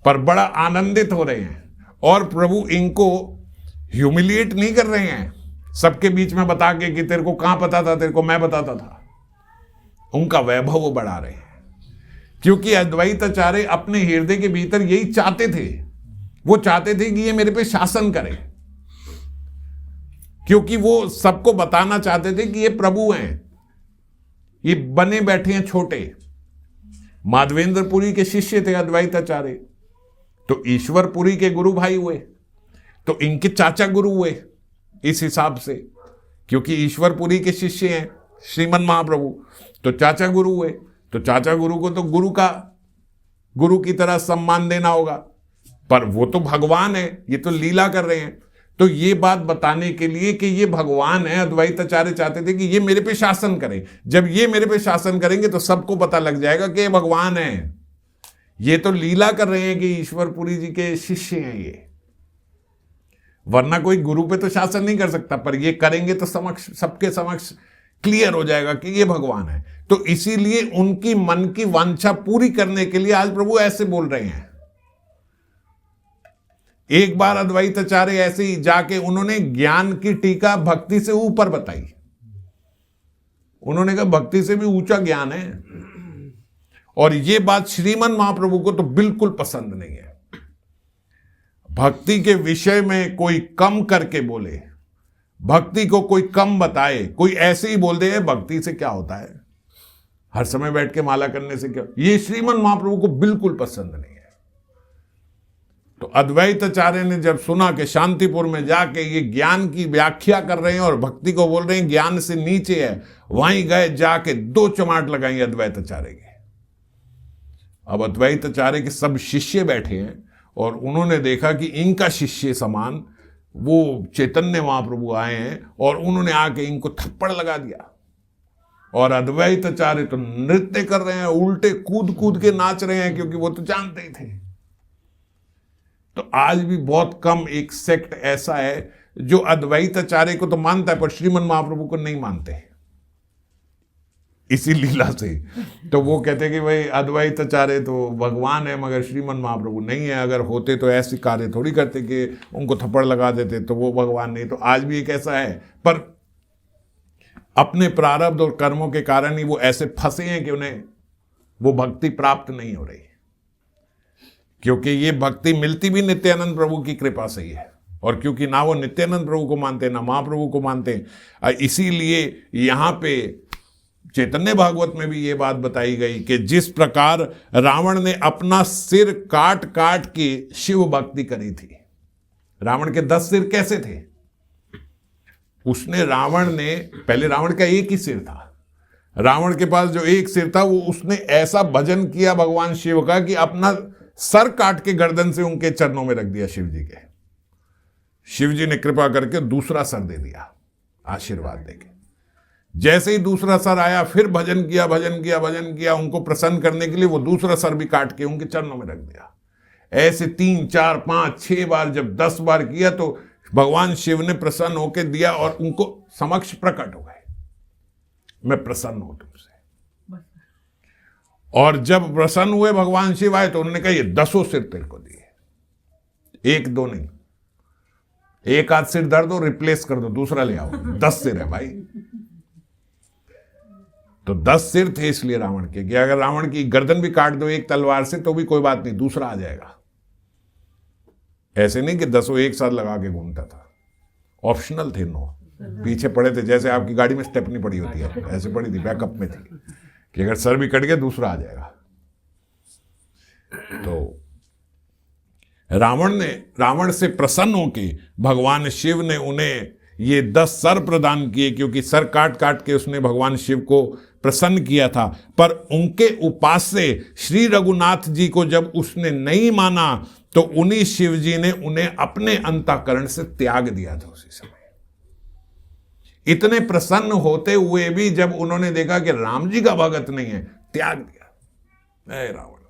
Speaker 1: पर बड़ा आनंदित हो रहे हैं, और प्रभु इनको ह्यूमिलिएट नहीं कर रहे हैं सबके बीच में बता के कि तेरे को कहां पता था, तेरे को मैं बताता था। उनका वैभव वो बढ़ा रहे हैं, क्योंकि अद्वैताचार्य अपने हृदय के भीतर यही चाहते थे। वो चाहते थे कि ये मेरे पे शासन करे, क्योंकि वो सबको बताना चाहते थे कि ये प्रभु हैं, ये बने बैठे हैं छोटे। माधवेंद्रपुरी के शिष्य थे अद्वैताचार्य, तो ईश्वरपुरी के गुरु भाई हुए, तो इनके चाचा गुरु हुए इस हिसाब से, क्योंकि ईश्वरपुरी के शिष्य हैं श्रीमन महाप्रभु, तो चाचा गुरु हुए। तो चाचा गुरु को तो गुरु की तरह सम्मान देना होगा, पर वो तो भगवान है, ये तो लीला कर रहे हैं। तो ये बात बताने के लिए कि ये भगवान है, अद्वैताचार्य चाहते थे कि ये मेरे पे शासन करें। जब ये मेरे पे शासन करेंगे तो सबको पता लग जाएगा कि ये भगवान है, ये तो लीला कर रहे हैं कि ईश्वरपुरी जी के शिष्य हैं ये, वरना कोई गुरु पे तो शासन नहीं कर सकता, पर ये करेंगे तो सबके समक्ष क्लियर हो जाएगा कि ये भगवान है। तो इसीलिए उनकी मन की वांछा पूरी करने के लिए आज प्रभु ऐसे बोल रहे हैं। एक बार अद्वैताचार्य ऐसे ही जाके उन्होंने ज्ञान की टीका भक्ति से ऊपर बताई। उन्होंने कहा भक्ति से भी ऊंचा ज्ञान है, और ये बात श्रीमन महाप्रभु को तो बिल्कुल पसंद नहीं है। भक्ति के विषय में कोई कम करके बोले, भक्ति को कोई कम बताए, कोई ऐसे ही बोल दे भक्ति से क्या होता है, हर समय बैठ के माला करने से क्या, ये श्रीमन महाप्रभु को बिल्कुल पसंद नहीं है। तो अद्वैताचार्य ने जब सुना कि शांतिपुर में जाके ये ज्ञान की व्याख्या कर रहे हैं और भक्ति को बोल रहे हैं ज्ञान से नीचे है, वहीं गए जाके 2 चमाट लगाई अद्वैताचार्य के। अब अद्वैताचार्य के सब शिष्य बैठे हैं और उन्होंने देखा कि इनका शिष्य समान वो चैतन्य महाप्रभु आए हैं, और उन्होंने आके इनको थप्पड़ लगा दिया। और अद्वैताचार्य तो नृत्य कर रहे हैं, उल्टे कूद कूद के नाच रहे हैं, क्योंकि वो तो जानते ही थे। तो आज भी बहुत कम एक सेक्ट ऐसा है जो अद्वैताचार्य को तो मानता है पर श्रीमन महाप्रभु को नहीं मानते, इसी लीला से। तो वो कहते कि भाई अद्वैताचार्य तो भगवान है मगर श्रीमन महाप्रभु नहीं है, अगर होते तो ऐसे कार्य थोड़ी करते कि उनको थप्पड़ लगा देते, तो वो भगवान नहीं। तो आज भी एक ऐसा है, पर अपने प्रारब्ध और कर्मों के कारण ही वो ऐसे फंसे हैं कि उन्हें वो भक्ति प्राप्त नहीं हो रही, क्योंकि ये भक्ति मिलती भी नित्यानंद प्रभु की कृपा से ही है, और क्योंकि ना वो नित्यानंद प्रभु को मानते ना महाप्रभु को मानते, इसीलिए यहाँ पे चैतन्य भागवत में भी ये बात बताई गई कि जिस प्रकार रावण ने अपना सिर काट काट के शिव भक्ति करी थी। रावण के 10 सिर कैसे थे? रावण ने पहले, रावण का एक ही सिर था, रावण के पास जो एक सिर था वो उसने ऐसा भजन किया भगवान शिव का कि अपना सर काट के गर्दन से उनके चरणों में रख दिया शिव जी के। शिव जी ने कृपा करके दूसरा सर दे दिया। आशीर्वाद देके। जैसे ही दूसरा सर आया फिर भजन किया भजन किया भजन किया, उनको प्रसन्न करने के लिए वो दूसरा सर भी काट के उनके चरणों में रख दिया। ऐसे 3 4 5 6 बार, जब 10 बार किया तो भगवान शिव ने प्रसन्न होकर दिया और उनको समक्ष प्रकट हो गए, मैं प्रसन्न हूं तुमसे। और जब प्रसन्न हुए भगवान शिव आए तो उन्होंने कहा ये 10 सिर तेरे को दिए, 1 2 नहीं, 1 आध सिर दर्द हो रिप्लेस कर दो, दूसरा ले आओ, 10 सिर है भाई। तो 10 सिर थे इसलिए रावण के, कि अगर रावण की गर्दन भी काट दो एक तलवार से तो भी कोई बात नहीं, दूसरा आ जाएगा। ऐसे नहीं कि 10 एक साथ लगा के घूमता था, ऑप्शनल थे 9 पीछे पड़े थे, जैसे आपकी गाड़ी में स्टेपनी पड़ी होती है ऐसे पड़ी थी, बैकअप में थी कि अगर सर भी कट गया दूसरा आ जाएगा। तो रावण से प्रसन्न होके भगवान शिव ने उन्हें ये 10 सर प्रदान किए, क्योंकि सर काट काट के उसने भगवान शिव को प्रसन्न किया था। पर उनके उपास्य श्री रघुनाथ जी को जब उसने नहीं माना तो उन्हीं शिव जी ने उन्हें अपने अंतःकरण से त्याग दिया था उसी समय। इतने प्रसन्न होते हुए भी जब उन्होंने देखा कि राम जी का भगत नहीं है, त्याग दिया। ए रावण,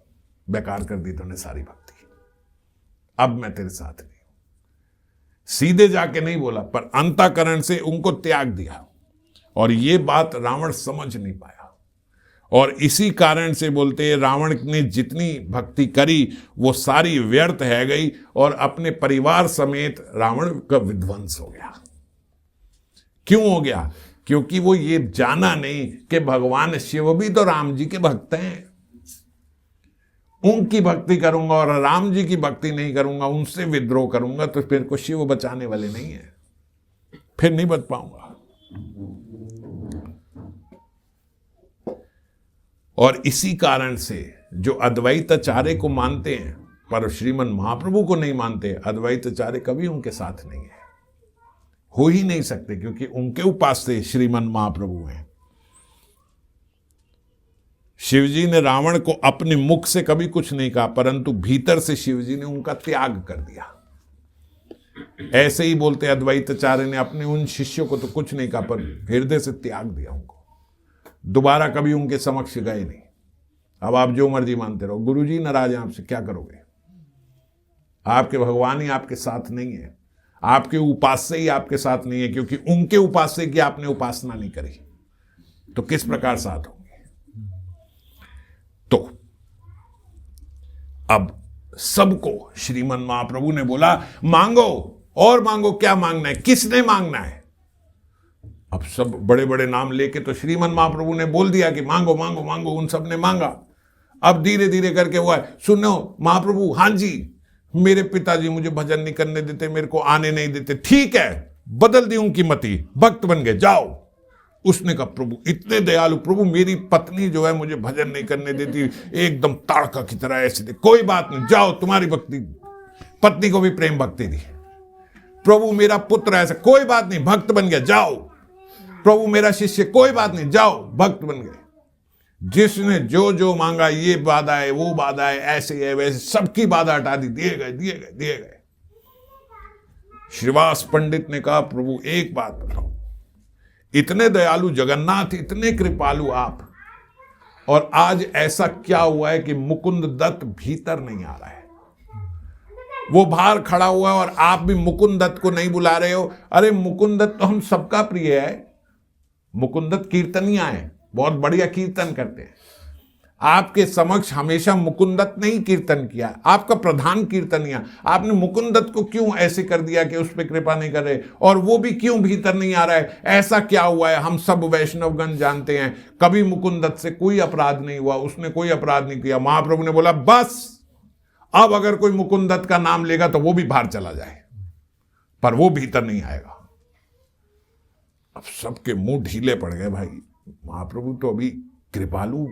Speaker 1: बेकार कर दी तूने सारी भक्ति, अब मैं तेरे साथ नहीं हूं। सीधे जाके नहीं बोला, पर अंतःकरण से उनको त्याग दिया। और ये बात रावण समझ नहीं पाया, और इसी कारण से बोलते हैं रावण ने जितनी भक्ति करी वो सारी व्यर्थ है गई, और अपने परिवार समेत रावण का विध्वंस हो गया। क्यों हो गया? क्योंकि वो ये जाना नहीं कि भगवान शिव भी तो राम जी के भक्त हैं। उनकी भक्ति करूंगा और राम जी की भक्ति नहीं करूंगा, उनसे विद्रोह करूंगा, तो फिर को शिव बचाने वाले नहीं है, फिर नहीं बच पाऊंगा। और इसी कारण से जो अद्वैताचार्य को मानते हैं पर श्रीमन महाप्रभु को नहीं मानते, अद्वैताचार्य कभी उनके साथ नहीं है, हो ही नहीं सकते, क्योंकि उनके उपास्य श्रीमन महाप्रभु हैं। शिवजी ने रावण को अपने मुख से कभी कुछ नहीं कहा, परंतु भीतर से शिवजी ने उनका त्याग कर दिया। ऐसे ही बोलते अद्वैताचार्य ने अपने उन शिष्यों को तो कुछ नहीं कहा, पर हृदय से त्याग दिया उनको, दोबारा कभी उनके समक्ष गए नहीं। अब आप जो मर्जी मानते रहो, गुरुजी नाराज हैं आपसे, क्या करोगे? आपके भगवान ही आपके साथ नहीं है, आपके उपास्य ही आपके साथ नहीं है, क्योंकि उनके उपास्य की आपने उपासना नहीं करी, तो किस प्रकार साथ होंगे? तो अब सबको श्रीमन महाप्रभु ने बोला मांगो और मांगो, क्या मांगना है, किसने मांगना है? अब सब बड़े बड़े नाम लेके तो श्रीमन महाप्रभु ने बोल दिया कि मांगो मांगो मांगो, उन सब ने मांगा। अब धीरे धीरे करके हुआ है, सुनो महाप्रभु, हाँ जी मेरे पिताजी मुझे भजन नहीं करने देते, मेरे को आने नहीं देते, ठीक है बदल दी उनकी मति, भक्त बन गए, जाओ। उसने कहा प्रभु इतने दयालु, प्रभु मेरी पत्नी जो है मुझे भजन नहीं करने देती, एकदम ताड़का की तरह ऐसे दे, कोई बात नहीं, जाओ तुम्हारी भक्ति। पत्नी को भी प्रेम भक्ति दी। प्रभु मेरा पुत्र ऐसा, कोई बात नहीं, भक्त बन गया, जाओ। प्रभु मेरा शिष्य, कोई बात नहीं, जाओ, भक्त बन गए। जिसने जो जो मांगा, ये बाधा है वो बाधा है, ऐसे है वैसे, सबकी बाधा हटा दी, दिए गए दिए गए दिए गए। श्रीवास पंडित ने कहा प्रभु एक बात बताओ, इतने दयालु जगन्नाथ, इतने कृपालु आप, और आज ऐसा क्या हुआ है कि मुकुंद दत्त भीतर नहीं आ रहा है? वो बाहर खड़ा हुआ है और आप भी मुकुंद दत्त को नहीं बुला रहे हो। अरे मुकुंद दत्त तो हम सबका प्रिय है, मुकुंद दत्त कीर्तनिया है, बहुत बढ़िया कीर्तन करते हैं। आपके समक्ष हमेशा मुकुंद दत्त ने ही कीर्तन किया, आपका प्रधान कीर्तनिया। आपने मुकुंद दत्त को क्यों ऐसे कर दिया कि उस पर कृपा नहीं कर रहे, और वो भी क्यों भीतर नहीं आ रहा है? ऐसा क्या हुआ है? हम सब वैष्णवगण जानते हैं, कभी मुकुंद दत्त से कोई अपराध नहीं हुआ, उसने कोई अपराध नहीं किया। महाप्रभु ने बोला बस अब अगर कोई मुकुंद दत्त का नाम लेगा तो वो भी बाहर चला जाए, पर वो भीतर नहीं आएगा। अब सबके मुंह ढीले पड़ गए, भाई महाप्रभु तो अभी कृपालु,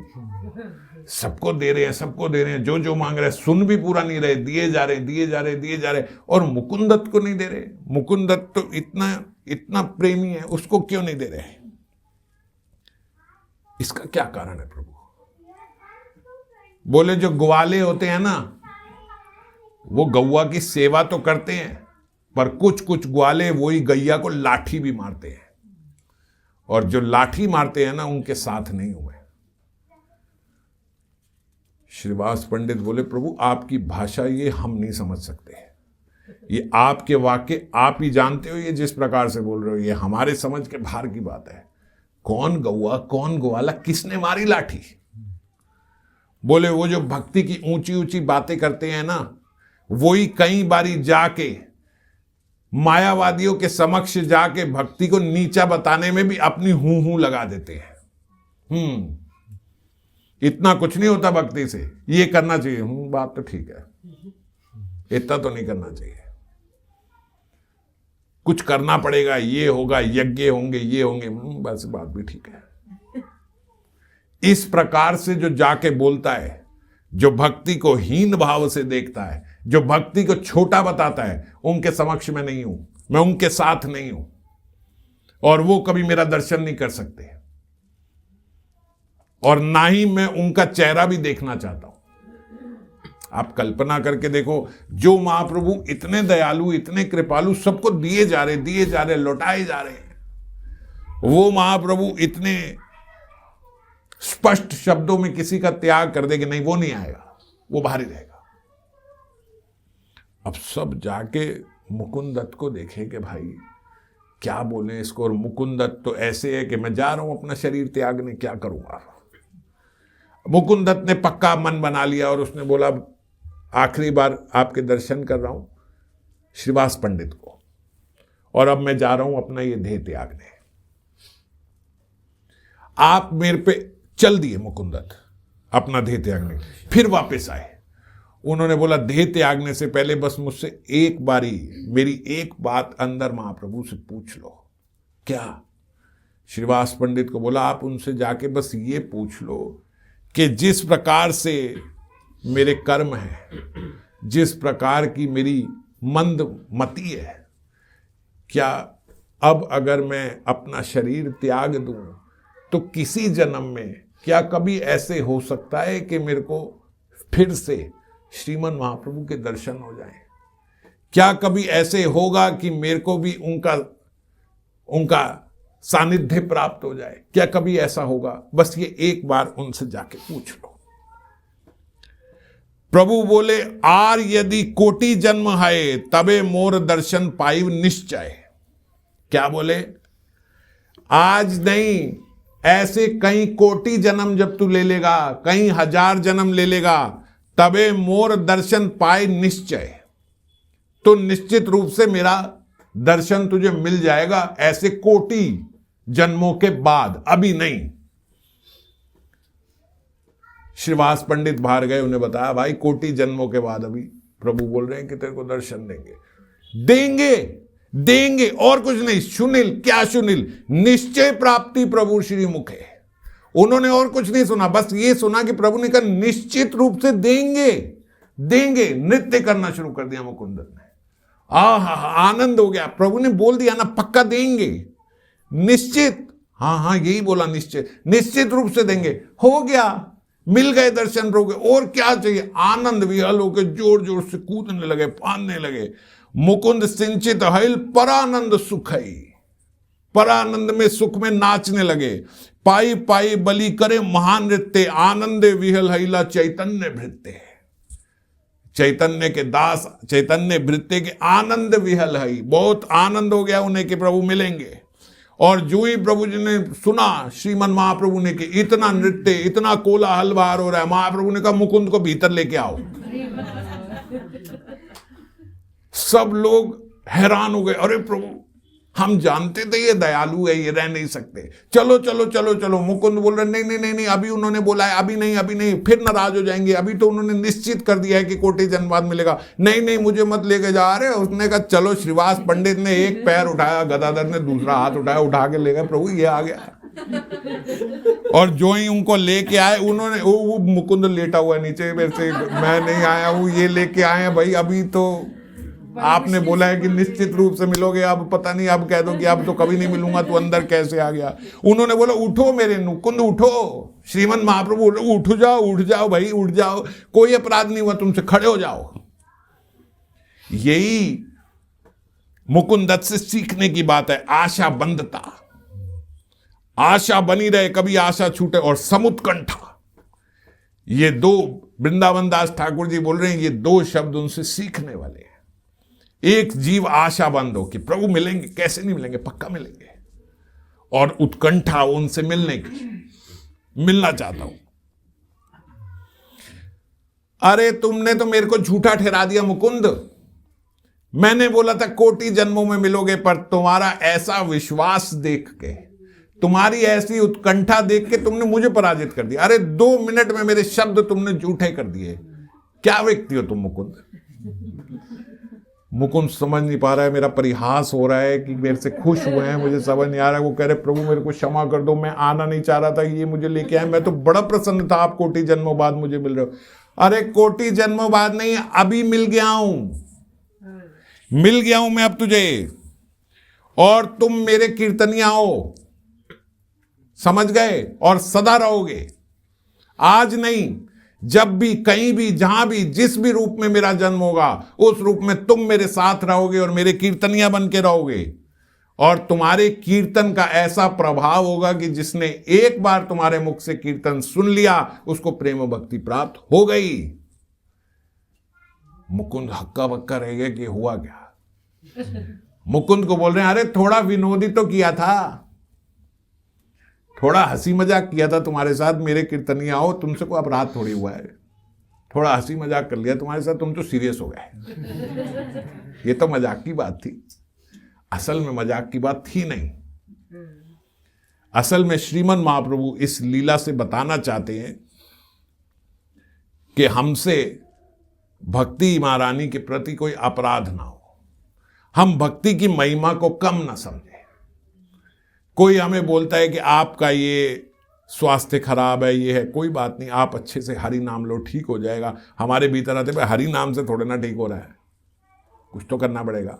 Speaker 1: सबको दे रहे हैं, सबको दे रहे हैं, जो जो मांग रहे हैं, सुन भी पूरा नहीं रहे, दिए जा रहे दिए जा रहे दिए जा रहे, और मुकुंद दत्त को नहीं दे रहे। मुकुंद दत्त तो इतना इतना प्रेमी है, उसको क्यों नहीं दे रहे? इसका क्या कारण है प्रभु? बोले जो ग्वाले होते हैं ना, वो गौवा की सेवा तो करते हैं, पर कुछ कुछ ग्वाले वही गैया को लाठी भी मारते हैं। और जो लाठी मारते हैं ना उनके साथ नहीं हूं मैं। श्रीवास पंडित बोले, प्रभु आपकी भाषा ये हम नहीं समझ सकते, ये आपके वाक्य आप ही जानते हो, ये जिस प्रकार से बोल रहे हो ये हमारे समझ के बाहर की बात है। कौन गौआ कौन ग्वाला, किसने मारी लाठी? बोले वो जो भक्ति की ऊंची ऊंची बातें करते हैं ना, वही कई बारी जाके मायावादियों के समक्ष जाके भक्ति को नीचा बताने में भी अपनी हूं लगा देते हैं। इतना कुछ नहीं होता भक्ति से, ये करना चाहिए, बात तो ठीक है, इतना तो नहीं करना चाहिए, कुछ करना पड़ेगा, ये होगा, यज्ञ होंगे, ये होंगे, बस बात भी ठीक है। इस प्रकार से जो जाके बोलता है, जो भक्ति को हीन भाव से देखता है, जो भक्ति को छोटा बताता है, उनके समक्ष में नहीं हूं, मैं उनके साथ नहीं हूं, और वो कभी मेरा दर्शन नहीं कर सकते, और ना ही मैं उनका चेहरा भी देखना चाहता हूं। आप कल्पना करके देखो, जो महाप्रभु इतने दयालु, इतने कृपालु, सबको दिए जा रहे, लौटाए जा रहे हैं, वो महाप्रभु इतने स्पष्ट शब्दों में किसी का त्याग कर दे कि नहीं वो नहीं आएगा, वो बाहर ही रहेगा। अब सब जाके मुकुंद दत्त को देखे कि भाई क्या बोले इसको, और मुकुंद दत्त तो ऐसे है कि मैं जा रहा हूं अपना शरीर त्यागने, क्या करूंगा। मुकुंद दत्त ने पक्का मन बना लिया और उसने बोला, आखिरी बार आपके दर्शन कर रहा हूं श्रीवास पंडित को, और अब मैं जा रहा हूं अपना ये देह त्यागने। आप मेरे पे चल दिए मुकुंद दत्त अपना देह त्यागने, फिर वापस आए। उन्होंने बोला, देह त्यागने से पहले बस मुझसे एक बारी मेरी एक बात अंदर महाप्रभु से पूछ लो। क्या? श्रीवास पंडित को बोला, आप उनसे जाके बस ये पूछ लो कि जिस प्रकार से मेरे कर्म है, जिस प्रकार की मेरी मंद मति है, क्या अब अगर मैं अपना शरीर त्याग दूं तो किसी जन्म में क्या कभी ऐसे हो सकता है कि मेरे को फिर से श्रीमन महाप्रभु के दर्शन हो जाएं? क्या कभी ऐसे होगा कि मेरे को भी उनका सानिध्य प्राप्त हो जाए? क्या कभी ऐसा होगा? बस ये एक बार उनसे जाके पूछ लो। प्रभु बोले, आर यदि कोटि जन्म है तबे मोर दर्शन पाइव निश्चय। क्या बोले? आज नहीं, ऐसे कई कोटि जन्म जब तू ले लेगा, कई हजार जन्म ले लेगा, तबे मोर दर्शन पाए निश्चय, तो निश्चित रूप से मेरा दर्शन तुझे मिल जाएगा, ऐसे कोटि जन्मों के बाद, अभी नहीं। श्रीवास पंडित बाहर गए, उन्हें बताया, भाई कोटि जन्मों के बाद अभी प्रभु बोल रहे हैं कि तेरे को दर्शन देंगे, और कुछ नहीं। सुनील, क्या सुनील? निश्चय प्राप्ति प्रभु श्री मुखे। उन्होंने और कुछ नहीं सुना, बस ये सुना कि प्रभु ने कहा निश्चित रूप से देंगे। नृत्य करना शुरू कर दिया मुकुंद ने। आनंद हो गया। प्रभु ने बोल दिया ना, पक्का देंगे, निश्चित। हाँ, यही बोला, निश्चित रूप से देंगे। हो गया, मिल गए दर्शन प्रभु के, और क्या चाहिए? आनंद विहल होकर जोर जोर से कूदने लगे, फांदने लगे। मुकुंद सिंचित हईल परानंद सुखई, परानंद में, सुख में नाचने लगे। पाई पाई बलि करे महान नृत्य, आनंद विहल हईला चैतन्य भृत्य। चैतन्य के दास, चैतन्य भृत्य के आनंद विहल हई, बहुत आनंद हो गया उन्हें कि प्रभु मिलेंगे। और जो ही प्रभु जी ने सुना, श्रीमन महाप्रभु ने कि इतना नृत्य, इतना कोलाहल बाहर हो रहा है, महाप्रभु ने कहा मुकुंद को भीतर लेके आओ। सब लोग हैरान हो गए, अरे प्रभु हम जानते थे ये दयालु है, ये रह नहीं सकते, चलो। मुकुंद बोल रहे, नहीं, अभी उन्होंने बोला है, अभी नहीं, फिर नाराज हो जाएंगे, अभी तो उन्होंने निश्चित कर दिया है कि कोटि जन्म बाद मिलेगा। नहीं, मुझे मत लेके जा रहे। उसने कहा चलो। श्रीवास पंडित ने एक पैर उठाया, गदाधर ने दूसरा हाथ उठाया, उठा के ले गए, प्रभु ये आ गया। और जो ही उनको लेके आए, उन्होंने, वो मुकुंद लेटा हुआ नीचे, वैसे मैं नहीं आया हूँ, ये लेके आए हैं भाई, अभी तो आपने बोला है कि निश्चित रूप से मिलोगे, अब पता नहीं, अब कह दो कि अब तो कभी नहीं मिलूंगा, तो अंदर कैसे आ गया? उन्होंने बोला, उठो मेरे मुकुंद, उठो। श्रीमन महाप्रभु, उठ जाओ भाई, उठ जाओ, कोई अपराध नहीं हुआ तुमसे, खड़े हो जाओ। यही मुकुंद दत्त से सीखने की बात है, आशा बंधता। आशा बनी रहे, कभी आशा छूटे। और समुत्कंठा, ये दो वृंदावन दास ठाकुर जी बोल रहे हैं, ये दो शब्द उनसे सीखने वाले हैं। एक जीव आशाबंद हो कि प्रभु मिलेंगे, कैसे नहीं मिलेंगे, पक्का मिलेंगे। और उत्कंठा उनसे मिलने की, मिलना चाहता हूं। अरे तुमने तो मेरे को झूठा ठहरा दिया मुकुंद, मैंने बोला था कोटि जन्मों में मिलोगे, पर तुम्हारा ऐसा विश्वास देख के, तुम्हारी ऐसी उत्कंठा देख के तुमने मुझे पराजित कर दिया। अरे 2 मिनट में मेरे शब्द तुमने झूठे कर दिए। क्या व्यक्ति हो तुम मुकुंद? मुकुंद समझ नहीं पा रहा है, मेरा परिहास हो रहा है कि मेरे से खुश हुए हैं, मुझे समझ नहीं आ रहा है। वो कह रहे प्रभु मेरे को क्षमा कर दो, मैं आना नहीं चाह रहा था, ये मुझे लेके आए, मैं तो बड़ा प्रसन्न था, आप कोटि जन्मों बाद मुझे मिल रहे हो। अरे कोटि जन्मों बाद नहीं, अभी मिल गया हूं, मिल गया हूं मैं अब तुझे, और तुम मेरे कीर्तनिया हो, समझ गए, और सदा रहोगे। आज नहीं, जब भी, कहीं भी, जहां भी, जिस भी रूप में मेरा जन्म होगा, उस रूप में तुम मेरे साथ रहोगे और मेरे कीर्तनिया बन के रहोगे। और तुम्हारे कीर्तन का ऐसा प्रभाव होगा कि जिसने एक बार तुम्हारे मुख से कीर्तन सुन लिया, उसको प्रेम भक्ति प्राप्त हो गई। मुकुंद हक्का बक्का रह गया कि हुआ क्या। मुकुंद को बोल रहे हैं, अरे थोड़ा विनोदी तो किया था, थोड़ा हंसी मजाक किया था तुम्हारे साथ, मेरे कीर्तनिया हो, तुमसे कोई अपराध थोड़ी हुआ है, थोड़ा हंसी मजाक कर लिया तुम्हारे साथ, तुम तो सीरियस हो गए। ये तो मजाक की बात थी, असल में मजाक की बात थी नहीं। असल में श्रीमन महाप्रभु इस लीला से बताना चाहते हैं कि हमसे भक्ति महारानी के प्रति कोई अपराध ना हो, हम भक्ति की महिमा को कम ना समझे। कोई हमें बोलता है कि आपका ये स्वास्थ्य खराब है, ये है, कोई बात नहीं, आप अच्छे से हरि नाम लो, ठीक हो जाएगा। हमारे भीतर आते भाई हरि नाम से थोड़े ना ठीक हो रहा है, कुछ तो करना पड़ेगा,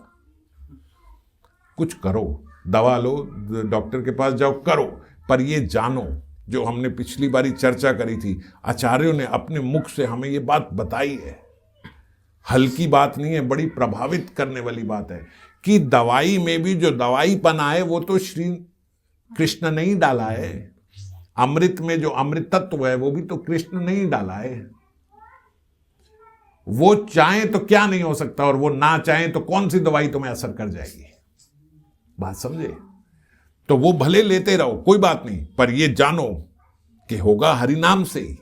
Speaker 1: कुछ करो, दवा लो, डॉक्टर के पास जाओ, करो। पर ये जानो, जो हमने पिछली बारी चर्चा करी थी, आचार्यों ने अपने मुख से हमें ये बात बताई है, हल्की बात नहीं है, बड़ी प्रभावित करने वाली बात है, कि दवाई में भी जो दवाईपना है वो तो श्री कृष्ण नहीं डाला है। अमृत में जो अमृत तत्व है वो भी तो कृष्ण नहीं डाला है। वो चाहे तो क्या नहीं हो सकता, और वो ना चाहे तो कौन सी दवाई तुम्हें असर कर जाएगी। बात समझे? तो वो भले लेते रहो, कोई बात नहीं, पर ये जानो कि होगा हरिनाम से ही,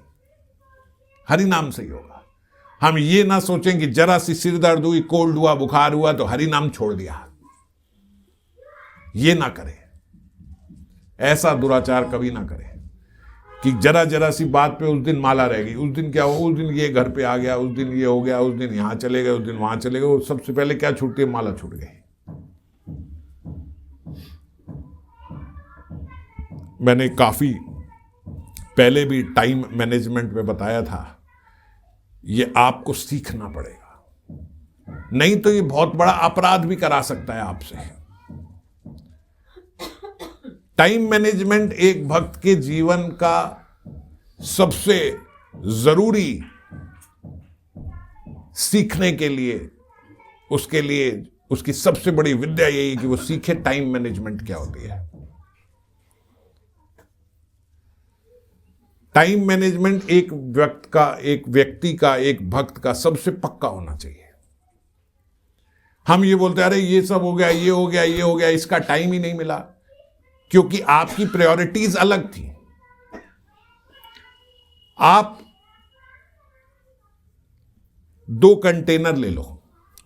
Speaker 1: हरिनाम से ही होगा। हम ये ना सोचें कि जरा सी सिर दर्द हुई, कोल्ड हुआ, बुखार हुआ तो हरिनाम छोड़ दिया, ये ना करें, ऐसा दुराचार कभी ना करें कि जरा जरा सी बात पे उस दिन माला रह गई, उस दिन क्या हो, उस दिन ये घर पे आ गया, उस दिन ये हो गया, उस दिन यहां चले गए, उस दिन वहां चले गए। सबसे पहले क्या छूटती है? माला छूट गई। मैंने काफी पहले भी टाइम मैनेजमेंट में बताया था, ये आपको सीखना पड़ेगा, नहीं तो ये बहुत बड़ा अपराध भी करा सकता है आपसे। टाइम मैनेजमेंट एक भक्त के जीवन का सबसे जरूरी सीखने के लिए, उसके लिए उसकी सबसे बड़ी विद्या यही है कि वो सीखे टाइम मैनेजमेंट क्या होती है। टाइम मैनेजमेंट एक व्यक्ति का, एक भक्त का सबसे पक्का होना चाहिए। हम ये बोलते हैं अरे ये सब हो गया, ये हो गया, ये हो गया, इसका टाइम ही नहीं मिला, क्योंकि आपकी प्रायोरिटीज अलग थी। आप 2 कंटेनर ले लो,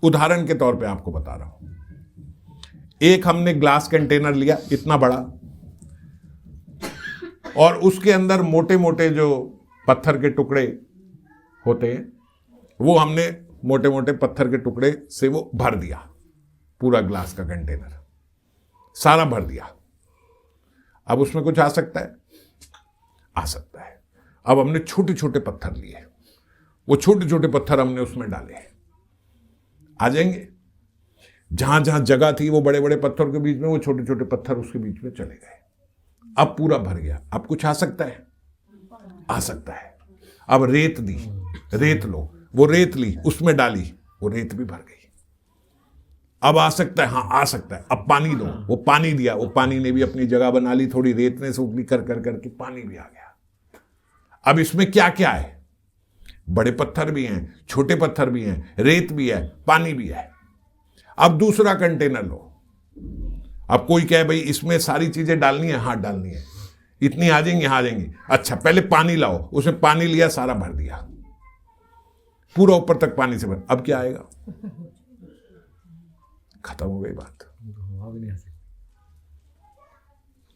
Speaker 1: उदाहरण के तौर पे आपको बता रहा हूं। एक हमने ग्लास कंटेनर लिया इतना बड़ा, और उसके अंदर मोटे मोटे जो पत्थर के टुकड़े होते हैं, वो हमने मोटे मोटे पत्थर के टुकड़े से वो भर दिया, पूरा ग्लास का कंटेनर सारा भर दिया। अब उसमें कुछ आ सकता है? आ सकता है। अब हमने छोटे छोटे पत्थर लिए, वो छोटे छोटे पत्थर हमने उसमें डाले, आ जाएंगे। जहां जहां जगह थी वो बड़े बड़े पत्थर के बीच में, वो छोटे छोटे पत्थर उसके बीच में चले गए। अब पूरा भर गया। अब कुछ आ सकता है? आ सकता है। अब रेत दी, रेत लो, वो रेत ली, उसमें डाली, वो रेत भी भर गई। अब आ सकता है, हाँ आ सकता है, अब पानी दो। वो पानी दिया, वो पानी ने भी अपनी जगह बना ली, थोड़ी रेत ने से ऊपरी कर कर करके पानी भी आ गया। अब इसमें क्या क्या है, बड़े पत्थर भी हैं, छोटे पत्थर भी हैं, रेत भी है, पानी भी है। अब दूसरा कंटेनर लो। अब कोई कहे भाई इसमें सारी चीजें डालनी है, हाँ डालनी है, इतनी आ जाएंगी, हाँ आ जाएंगी। अच्छा पहले पानी लाओ, उसमें पानी लिया, सारा भर दिया, पूरा ऊपर तक पानी से भर। अब क्या आएगा, खत्म हो गई बात।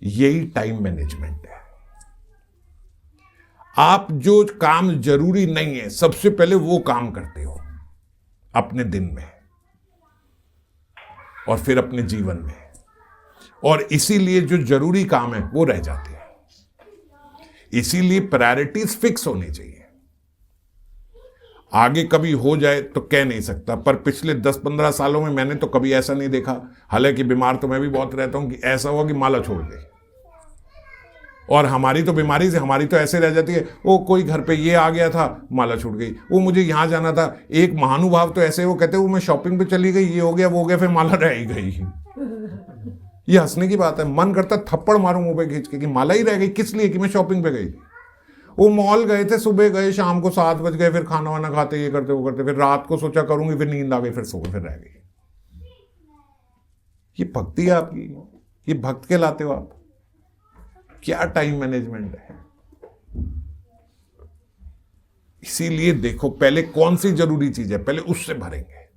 Speaker 1: यही टाइम मैनेजमेंट है। आप जो काम जरूरी नहीं है सबसे पहले वो काम करते हो अपने दिन में और फिर अपने जीवन में, और इसीलिए जो जरूरी काम है वो रह जाते हैं। इसीलिए प्रायोरिटीज फिक्स होनी चाहिए। आगे कभी हो जाए तो कह नहीं सकता, पर पिछले 10-15 सालों में मैंने तो कभी ऐसा नहीं देखा, हालांकि बीमार तो मैं भी बहुत रहता हूं, कि ऐसा हुआ कि माला छोड़ गई। और हमारी तो बीमारी से हमारी तो ऐसे रह जाती है, वो कोई घर पे ये आ गया था, माला छूट गई, वो मुझे यहां जाना था। एक महानुभाव तो ऐसे वो कहते वो मैं शॉपिंग पे चली गई, ये हो गया वो हो गया, फिर माला रह ही गई। ये हंसने की बात है, मन करता थप्पड़ मारूं मुंह पे खींच के कि माला ही रह गई, किस लिए, कि मैं शॉपिंग पे गई थी। वो मॉल गए थे, सुबह गए, शाम को 7 बज गए, फिर खाना वाना खाते, ये करते वो करते, फिर रात को सोचा करूंगी, फिर नींद आ गई, फिर सो गए, फिर रह गई। ये भक्ति है आपकी, ये भक्त कहलाते हो आप। क्या टाइम मैनेजमेंट है। इसीलिए देखो पहले कौन सी जरूरी चीज है, पहले उससे भरेंगे,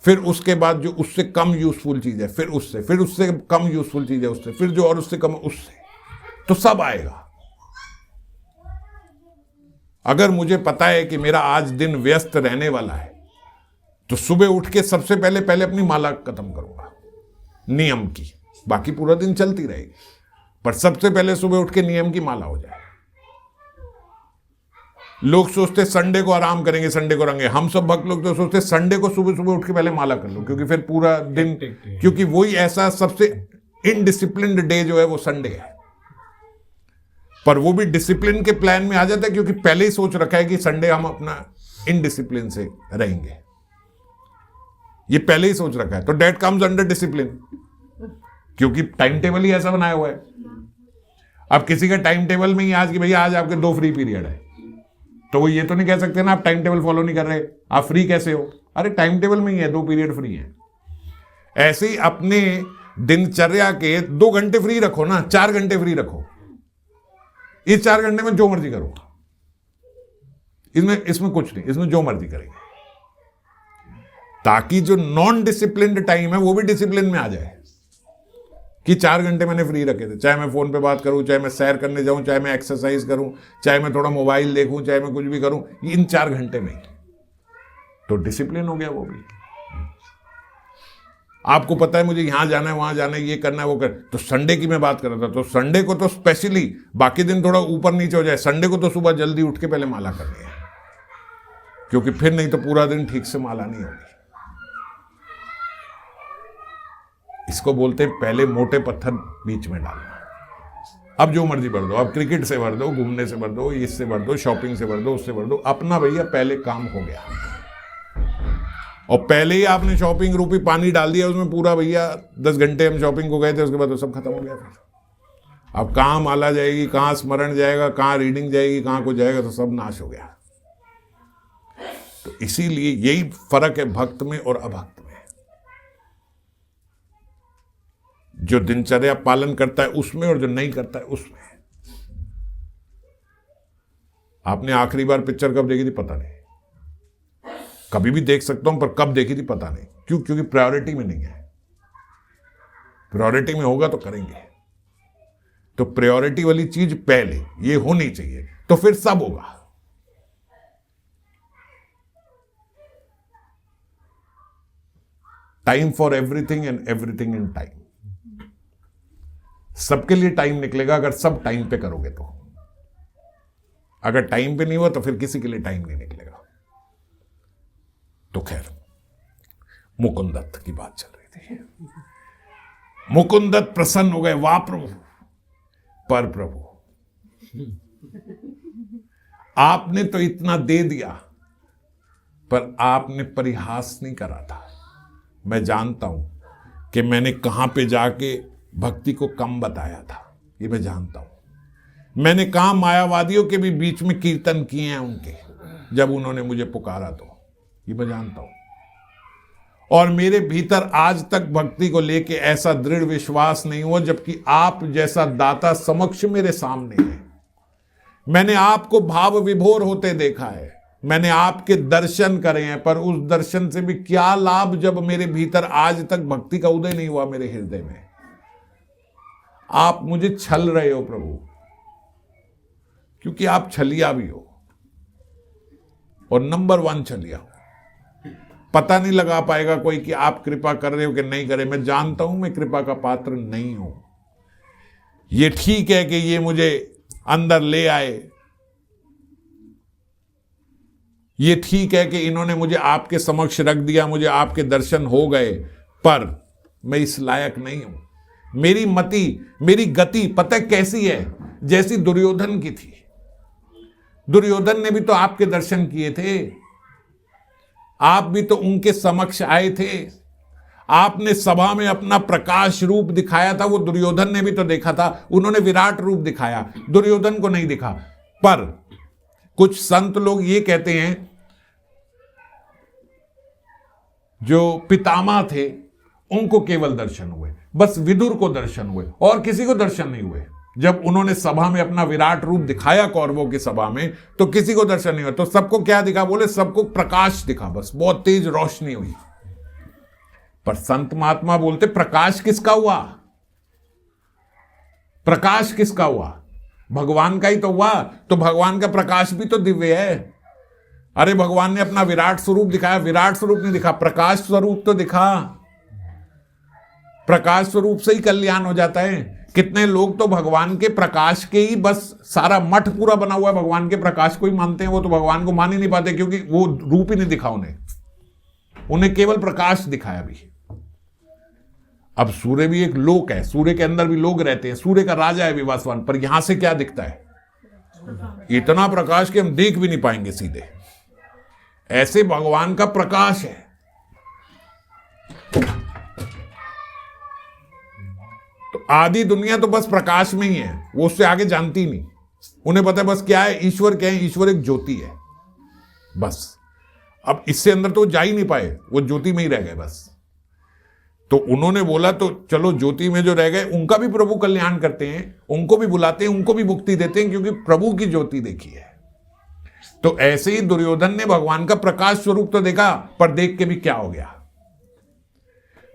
Speaker 1: फिर उसके बाद जो उससे कम यूजफुल चीज है, फिर उससे कम यूजफुल चीज है, उससे फिर जो और उससे कम, उससे, तो सब आएगा। अगर मुझे पता है कि मेरा आज दिन व्यस्त रहने वाला है, तो सुबह उठ के सबसे पहले अपनी माला खत्म करूंगा, नियम की, बाकी पूरा दिन चलती रहेगी, पर सबसे पहले सुबह उठ के नियम की माला हो जाए। लोग सोचते संडे को आराम करेंगे, संडे को रहेंगे। हम सब भक्त लोग तो सोचते संडे को सुबह सुबह उठ के पहले माला कर लो, क्योंकि फिर पूरा दिन, क्योंकि वही ऐसा सबसे इनडिसिप्लिन्ड डे जो है वो संडे है। पर वो भी डिसिप्लिन के प्लान में आ जाता है, क्योंकि पहले ही सोच रखा है कि संडे हम अपना इनडिसिप्लिन से रहेंगे, ये पहले ही सोच रखा है। तो डेट कम्स अंडर डिसिप्लिन, क्योंकि टाइम टेबल ही ऐसा बनाया हुआ है। अब किसी का टाइम टेबल में ही आज कि भैया आज आपके 2 फ्री पीरियड है, तो वो ये तो नहीं कह सकते ना आप टाइम टेबल फॉलो नहीं कर रहे, आप फ्री कैसे हो। अरे टाइम टेबल में ही है 2 पीरियड फ्री है। ऐसे ही अपने दिनचर्या के 2 घंटे फ्री रखो ना, 4 घंटे फ्री रखो। इस 4 घंटे में जो मर्जी करो, इसमें कुछ नहीं, इसमें जो मर्जी करेंगे, ताकि जो नॉन डिसिप्लिन्ड टाइम है वो भी डिसिप्लिन में आ जाए कि 4 घंटे मैंने फ्री रखे थे, चाहे मैं फोन पे बात करूं, चाहे मैं सैर करने जाऊं, चाहे मैं एक्सरसाइज करूं, चाहे मैं थोड़ा मोबाइल देखूं, चाहे मैं कुछ भी करूं, इन 4 घंटे में तो डिसिप्लिन हो गया वो भी। आपको पता है मुझे यहां जाना है, वहां जाना है, ये करना है, वो कर, तो संडे की मैं बात कर रहा था, तो संडे को तो स्पेशली, बाकी दिन थोड़ा ऊपर नीचे हो जाए, संडे को तो सुबह जल्दी उठ के पहले माला करनी है, क्योंकि फिर नहीं तो पूरा दिन ठीक से माला नहीं होगी। इसको बोलते हैं पहले मोटे पत्थर बीच में डालना। अब जो मर्जी भर दो, अब क्रिकेट से भर दो, घूमने से भर दो, इससे भर दो, शॉपिंग से भर दो, उससे भर दो, अपना भैया पहले काम हो गया। और पहले ही आपने शॉपिंग रूपी पानी डाल दिया उसमें, पूरा भैया 10 घंटे हम शॉपिंग को गए थे, उसके बाद तो सब खत्म हो गया। फिर अब कहाँ माला जाएगी, कहाँ स्मरण जाएगा, कहाँ रीडिंग जाएगी, कहाँ को जाएगा, तो सब नाश हो गया। तो इसीलिए यही फर्क है भक्त में और अभक्त में। जो दिनचर्या पालन करता है उसमें, और जो नहीं करता है उसमें। आपने आखिरी बार पिक्चर कब देखी थी पता नहीं, कभी भी देख सकता हूं, पर कब देखी थी पता नहीं। क्यों? क्योंकि प्रायोरिटी में नहीं है। प्रायोरिटी में होगा तो करेंगे, तो प्रायोरिटी वाली चीज पहले ये होनी चाहिए, तो फिर सब होगा। Time for everything and everything in time. सबके लिए टाइम निकलेगा अगर सब टाइम पे करोगे तो। अगर टाइम पे नहीं हुआ तो फिर किसी के लिए टाइम नहीं निकलेगा। तो खैर, मुकुंद दत्त की बात चल रही थी। मुकुंद दत्त प्रसन्न हो गए, वाह प्रभु, पर प्रभु आपने तो इतना दे दिया, पर आपने परिहास नहीं करा था, मैं जानता हूं कि मैंने कहां पे जाके भक्ति को कम बताया था, ये मैं जानता हूं। मैंने कहां मायावादियों के भी बीच में कीर्तन किए हैं उनके, जब उन्होंने मुझे पुकारा तो ये मैं जानता हूं। और मेरे भीतर आज तक भक्ति को लेके ऐसा दृढ़ विश्वास नहीं हुआ, जबकि आप जैसा दाता समक्ष मेरे सामने है। मैंने आपको भाव विभोर होते देखा है, मैंने आपके दर्शन करे हैं, पर उस दर्शन से भी क्या लाभ जब मेरे भीतर आज तक भक्ति का उदय नहीं हुआ मेरे हृदय में। आप मुझे छल रहे हो प्रभु, क्योंकि आप छलिया भी हो और नंबर 1 छलिया हो। पता नहीं लगा पाएगा कोई कि आप कृपा कर रहे हो कि नहीं करे। मैं जानता हूं मैं कृपा का पात्र नहीं हूं। ये ठीक है कि ये मुझे अंदर ले आए, ये ठीक है कि इन्होंने मुझे आपके समक्ष रख दिया, मुझे आपके दर्शन हो गए, पर मैं इस लायक नहीं हूं। मेरी मति, मेरी गति पता कैसी है? जैसी दुर्योधन की थी। दुर्योधन ने भी तो आपके दर्शन किए थे, आप भी तो उनके समक्ष आए थे, आपने सभा में अपना प्रकाश रूप दिखाया था, वो दुर्योधन ने भी तो देखा था। उन्होंने विराट रूप दिखाया, दुर्योधन को नहीं दिखा। पर कुछ संत लोग ये कहते हैं, जो पितामह थे उनको केवल दर्शन हुए, बस विदुर को दर्शन हुए और किसी को दर्शन नहीं हुए। जब उन्होंने सभा में अपना विराट रूप दिखाया कौरवों की सभा में, तो किसी को दर्शन नहीं हुआ। तो सबको क्या दिखा? बोले सबको प्रकाश दिखा, बस बहुत तेज रोशनी हुई। पर संत महात्मा बोलते प्रकाश किसका हुआ? प्रकाश किसका हुआ? भगवान का ही तो हुआ। तो भगवान का प्रकाश भी तो दिव्य है। अरे भगवान ने अपना विराट स्वरूप दिखाया, विराट स्वरूप नहीं दिखा, प्रकाश स्वरूप तो दिखा। प्रकाश स्वरूप से ही कल्याण हो जाता है। कितने लोग तो भगवान के प्रकाश के ही बस सारा मठ पूरा बना हुआ है, भगवान के प्रकाश को ही मानते हैं। वो तो भगवान को मान ही नहीं पाते, क्योंकि वो रूप ही नहीं दिखा उन्हें केवल प्रकाश दिखाया भी। अब सूर्य भी एक लोक है, सूर्य के अंदर भी लोग रहते हैं, सूर्य का राजा है विवासवान, पर यहां से क्या दिखता है? इतना प्रकाश कि हम देख भी नहीं पाएंगे सीधे। ऐसे भगवान का प्रकाश है। तो आदि दुनिया तो बस प्रकाश में ही है, वो उससे आगे जानती नहीं। उन्हें पता है बस क्या है, ईश्वर क्या है, ईश्वर एक ज्योति है बस। अब इससे अंदर तो जा ही नहीं पाए, वो ज्योति में ही रह गए बस। तो उन्होंने बोला तो चलो ज्योति में जो रह गए उनका भी प्रभु कल्याण करते हैं, उनको भी बुलाते हैं, उनको भी मुक्ति देते हैं, क्योंकि प्रभु की ज्योति देखी है। तो ऐसे ही दुर्योधन ने भगवान का प्रकाश स्वरूप तो देखा, पर देख के भी क्या हो गया?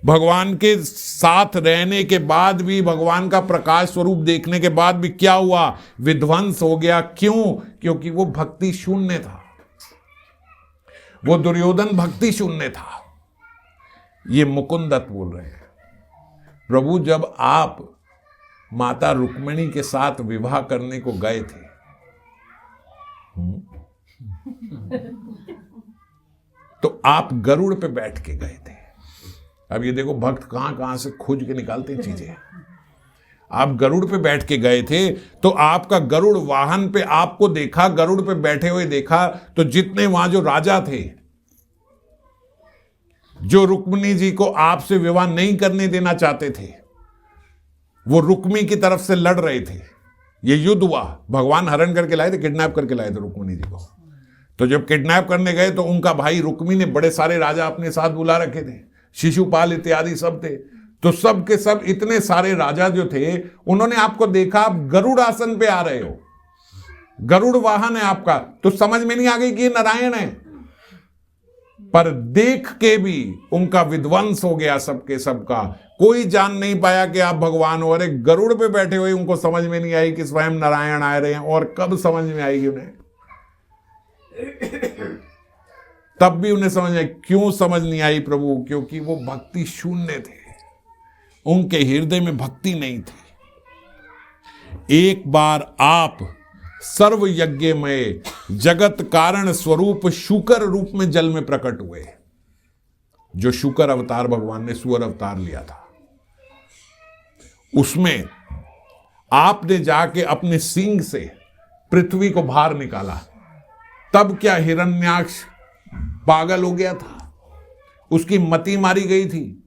Speaker 1: भगवान के साथ रहने के बाद भी, भगवान का प्रकाश स्वरूप देखने के बाद भी क्या हुआ? विध्वंस हो गया। क्यों? क्योंकि वो भक्ति शून्य था। वो दुर्योधन भक्ति शून्य था। ये मुकुंद दत्त बोल रहे हैं। प्रभु जब आप माता रुक्मिणी के साथ विवाह करने को गए थे, तो आप गरुड़ पे बैठ के गए थे। अब ये देखो भक्त कहां कहां से खोज के निकालते हैं चीजें। आप गरुड़ पे बैठ के गए थे, तो आपका गरुड़ वाहन पे आपको देखा, गरुड़ पे बैठे हुए देखा, तो जितने वहां जो राजा थे, जो रुक्मिणी जी को आपसे विवाह नहीं करने देना चाहते थे, वो रुक्मी की तरफ से लड़ रहे थे। ये युद्ध हुआ, भगवान हरण करके लाए थे, किडनैप करके लाए थे रुक्मिणी जी को। तो जब किडनैप करने गए तो उनका भाई रुक्मी ने बड़े सारे राजा अपने साथ बुला रखे थे, शिशुपाल इत्यादि सब थे। तो सब के सब इतने सारे राजा जो थे, उन्होंने आपको देखा, आप गरुड़ आसन पे आ रहे हो, गरुड़ वाहन है आपका, तो समझ में नहीं आ गई कि ये नारायण है। पर देख के भी उनका विध्वंस हो गया सबके सबका। कोई जान नहीं पाया कि आप भगवान हो। अरे गरुड़ पे बैठे हुए उनको समझ में नहीं आई कि स्वयं नारायण आ रहे हैं, और कब समझ में आएगी उन्हें? तब भी उन्हें समझ में, क्यों समझ नहीं आई प्रभु? क्योंकि वो भक्ति शून्य थे, उनके हृदय में भक्ति नहीं थी। एक बार आप सर्व यज्ञ में जगत कारण स्वरूप शुकर रूप में जल में प्रकट हुए। जो शुकर अवतार भगवान ने सूअर अवतार लिया था, उसमें आपने जाके अपने सींग से पृथ्वी को बाहर निकाला। तब क्या हिरण्याक्ष पागल हो गया था? उसकी मति मारी गई थी।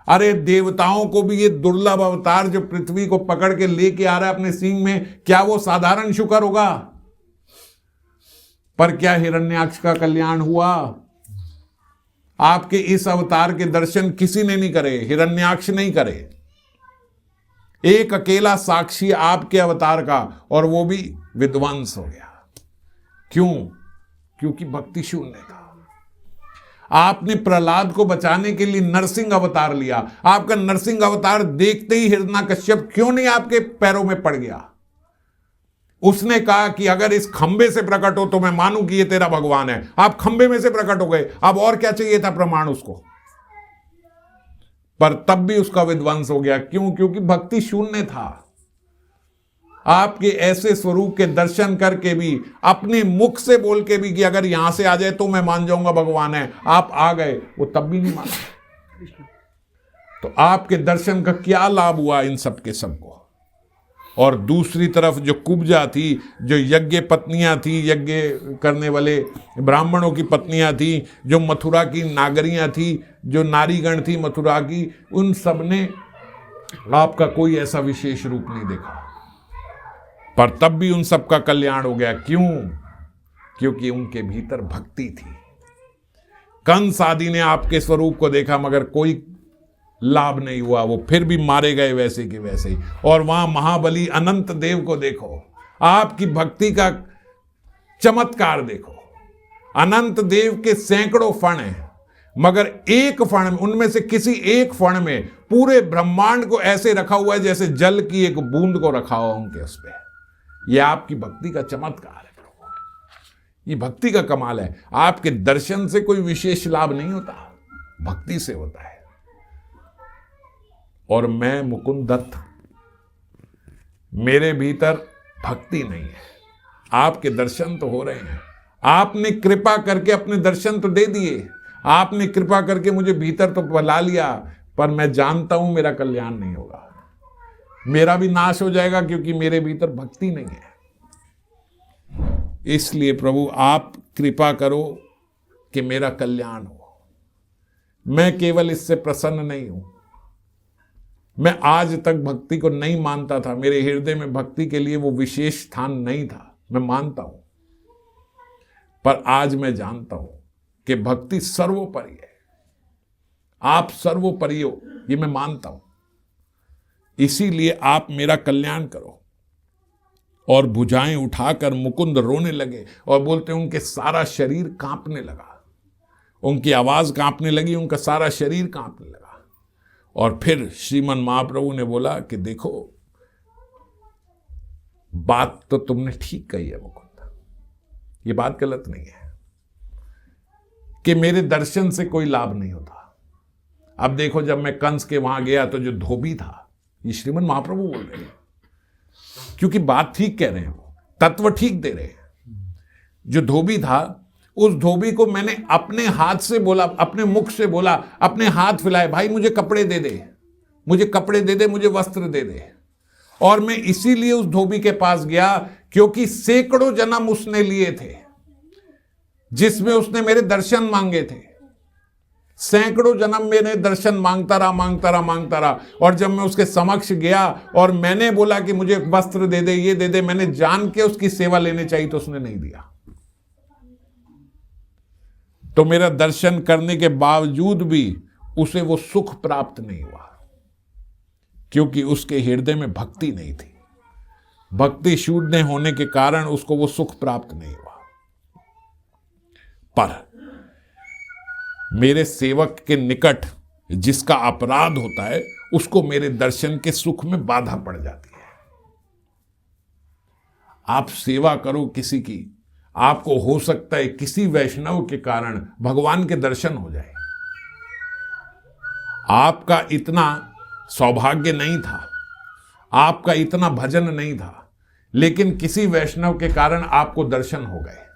Speaker 1: अरे देवताओं को भी ये दुर्लभ अवतार जो पृथ्वी को पकड़ के लेके आ रहा है अपने सींग में, क्या वो साधारण शुकर होगा? पर क्या हिरण्याक्ष का कल्याण हुआ? आपके इस अवतार के दर्शन किसी ने नहीं करे, हिरण्याक्ष नहीं करे। एक अकेला साक्षी आपके अवतार का, और वो भी विध्वंस हो गया। क्यों? क्योंकि भक्ति शून्य था। आपने प्रहलाद को बचाने के लिए नरसिंह अवतार लिया। आपका नरसिंह अवतार देखते ही हिरण्यकश्यप क्यों नहीं आपके पैरों में पड़ गया? उसने कहा कि अगर इस खंबे से प्रकट हो तो मैं मानूं कि ये तेरा भगवान है। आप खंबे में से प्रकट हो गए, अब और क्या चाहिए था प्रमाण उसको? पर तब भी उसका विध्वंस हो गया। क्यों? क्योंकि भक्ति शून्य था। आपके ऐसे स्वरूप के दर्शन करके भी, अपने मुख से बोल के भी कि अगर यहां से आ जाए तो मैं मान जाऊंगा भगवान है, आप आ गए, वो तब भी नहीं माना। तो आपके दर्शन का क्या लाभ हुआ इन सब के सबको? और दूसरी तरफ जो कुब्जा थी, जो यज्ञ पत्नियां थी, यज्ञ करने वाले ब्राह्मणों की पत्नियां थी, जो मथुरा की नागरियां थी, जो नारीगण थी मथुरा की, उन सब ने आपका कोई ऐसा विशेष रूप नहीं देखा। पर तब भी उन सब का कल्याण हो गया। क्यों? क्योंकि उनके भीतर भक्ति थी। कंस आदि ने आपके स्वरूप को देखा मगर कोई लाभ नहीं हुआ, वो फिर भी मारे गए वैसे के वैसे ही। और वहां महाबली अनंत देव को देखो, आपकी भक्ति का चमत्कार देखो। अनंत देव के सैकड़ों फण हैं, मगर एक फण में, उनमें से किसी एक फण में पूरे ब्रह्मांड को ऐसे रखा हुआ है जैसे जल की एक बूंद को रखा हुआ उनके उस पे। यह आपकी भक्ति का चमत्कार है प्रभु, ये भक्ति का कमाल है। आपके दर्शन से कोई विशेष लाभ नहीं होता, भक्ति से होता है। और मैं मुकुंद दत्त, मेरे भीतर भक्ति नहीं है। आपके दर्शन तो हो रहे हैं, आपने कृपा करके अपने दर्शन तो दे दिए, आपने कृपा करके मुझे भीतर तो बुला लिया, पर मैं जानता हूं मेरा कल्याण नहीं होगा, मेरा भी नाश हो जाएगा, क्योंकि मेरे भीतर भक्ति नहीं है। इसलिए प्रभु आप कृपा करो कि मेरा कल्याण हो। मैं केवल इससे प्रसन्न नहीं हूं, मैं आज तक भक्ति को नहीं मानता था, मेरे हृदय में भक्ति के लिए वो विशेष स्थान नहीं था, मैं मानता हूं। पर आज मैं जानता हूं कि भक्ति सर्वोपरि है, आप सर्वोपरि हो, ये मैं मानता हूं। इसीलिए आप मेरा कल्याण करो। और भुजाएं उठाकर मुकुंद रोने लगे और बोलते हैं, उनके सारा शरीर कांपने लगा, उनकी आवाज कांपने लगी, उनका सारा शरीर कांपने लगा। और फिर श्रीमन महाप्रभु ने बोला कि देखो, बात तो तुमने ठीक कही है मुकुंद, ये बात गलत नहीं है कि मेरे दर्शन से कोई लाभ नहीं होता। अब देखो, जब मैं कंस के वहां गया तो जो धोबी था, ये श्रीमन महाप्रभु बोल रहे हैं, क्योंकि बात ठीक कह रहे हैं, वो तत्व ठीक दे रहे हैं। जो धोबी था, उस धोबी को मैंने अपने हाथ से बोला, अपने मुख से बोला, अपने हाथ फैलाए, भाई मुझे कपड़े दे दे, मुझे कपड़े दे दे, मुझे वस्त्र दे दे। और मैं इसीलिए उस धोबी के पास गया क्योंकि सैकड़ों जन्म उसने लिए थे जिसमें उसने मेरे दर्शन मांगे थे। सैकड़ों जन्म मेरे दर्शन मांगता रहा, मांगता रहा, मांगता रहा। और जब मैं उसके समक्ष गया और मैंने बोला कि मुझे वस्त्र दे दे, ये दे दे, मैंने जान के उसकी सेवा लेनी चाहिए तो उसने नहीं दिया। तो मेरा दर्शन करने के बावजूद भी उसे वो सुख प्राप्त नहीं हुआ, क्योंकि उसके हृदय में भक्ति नहीं थी। भक्ति शून्य होने के कारण उसको वो सुख प्राप्त नहीं हुआ। पर मेरे सेवक के निकट जिसका अपराध होता है, उसको मेरे दर्शन के सुख में बाधा पड़ जाती है। आप सेवा करो किसी की, आपको हो सकता है किसी वैष्णव के कारण भगवान के दर्शन हो जाए। आपका इतना सौभाग्य नहीं था, आपका इतना भजन नहीं था, लेकिन किसी वैष्णव के कारण आपको दर्शन हो गए,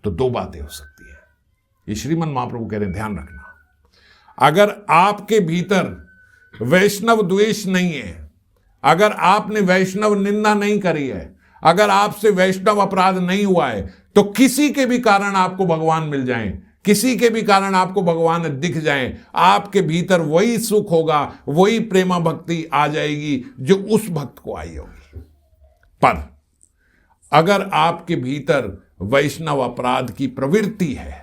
Speaker 1: तो दो बातें हो सकती है। ये श्रीमन महाप्रभु कह रहे हैं, ध्यान रखना। अगर आपके भीतर वैष्णव द्वेष नहीं है, अगर आपने वैष्णव निंदा नहीं करी है, अगर आपसे वैष्णव अपराध नहीं हुआ है, तो किसी के भी कारण आपको भगवान मिल जाएं, किसी के भी कारण आपको भगवान दिख जाएं, आपके भीतर वही सुख होगा, वही प्रेमा भक्ति आ जाएगी जो उस भक्त को आई होगी। पर अगर आपके भीतर वैष्णव अपराध की प्रवृत्ति है,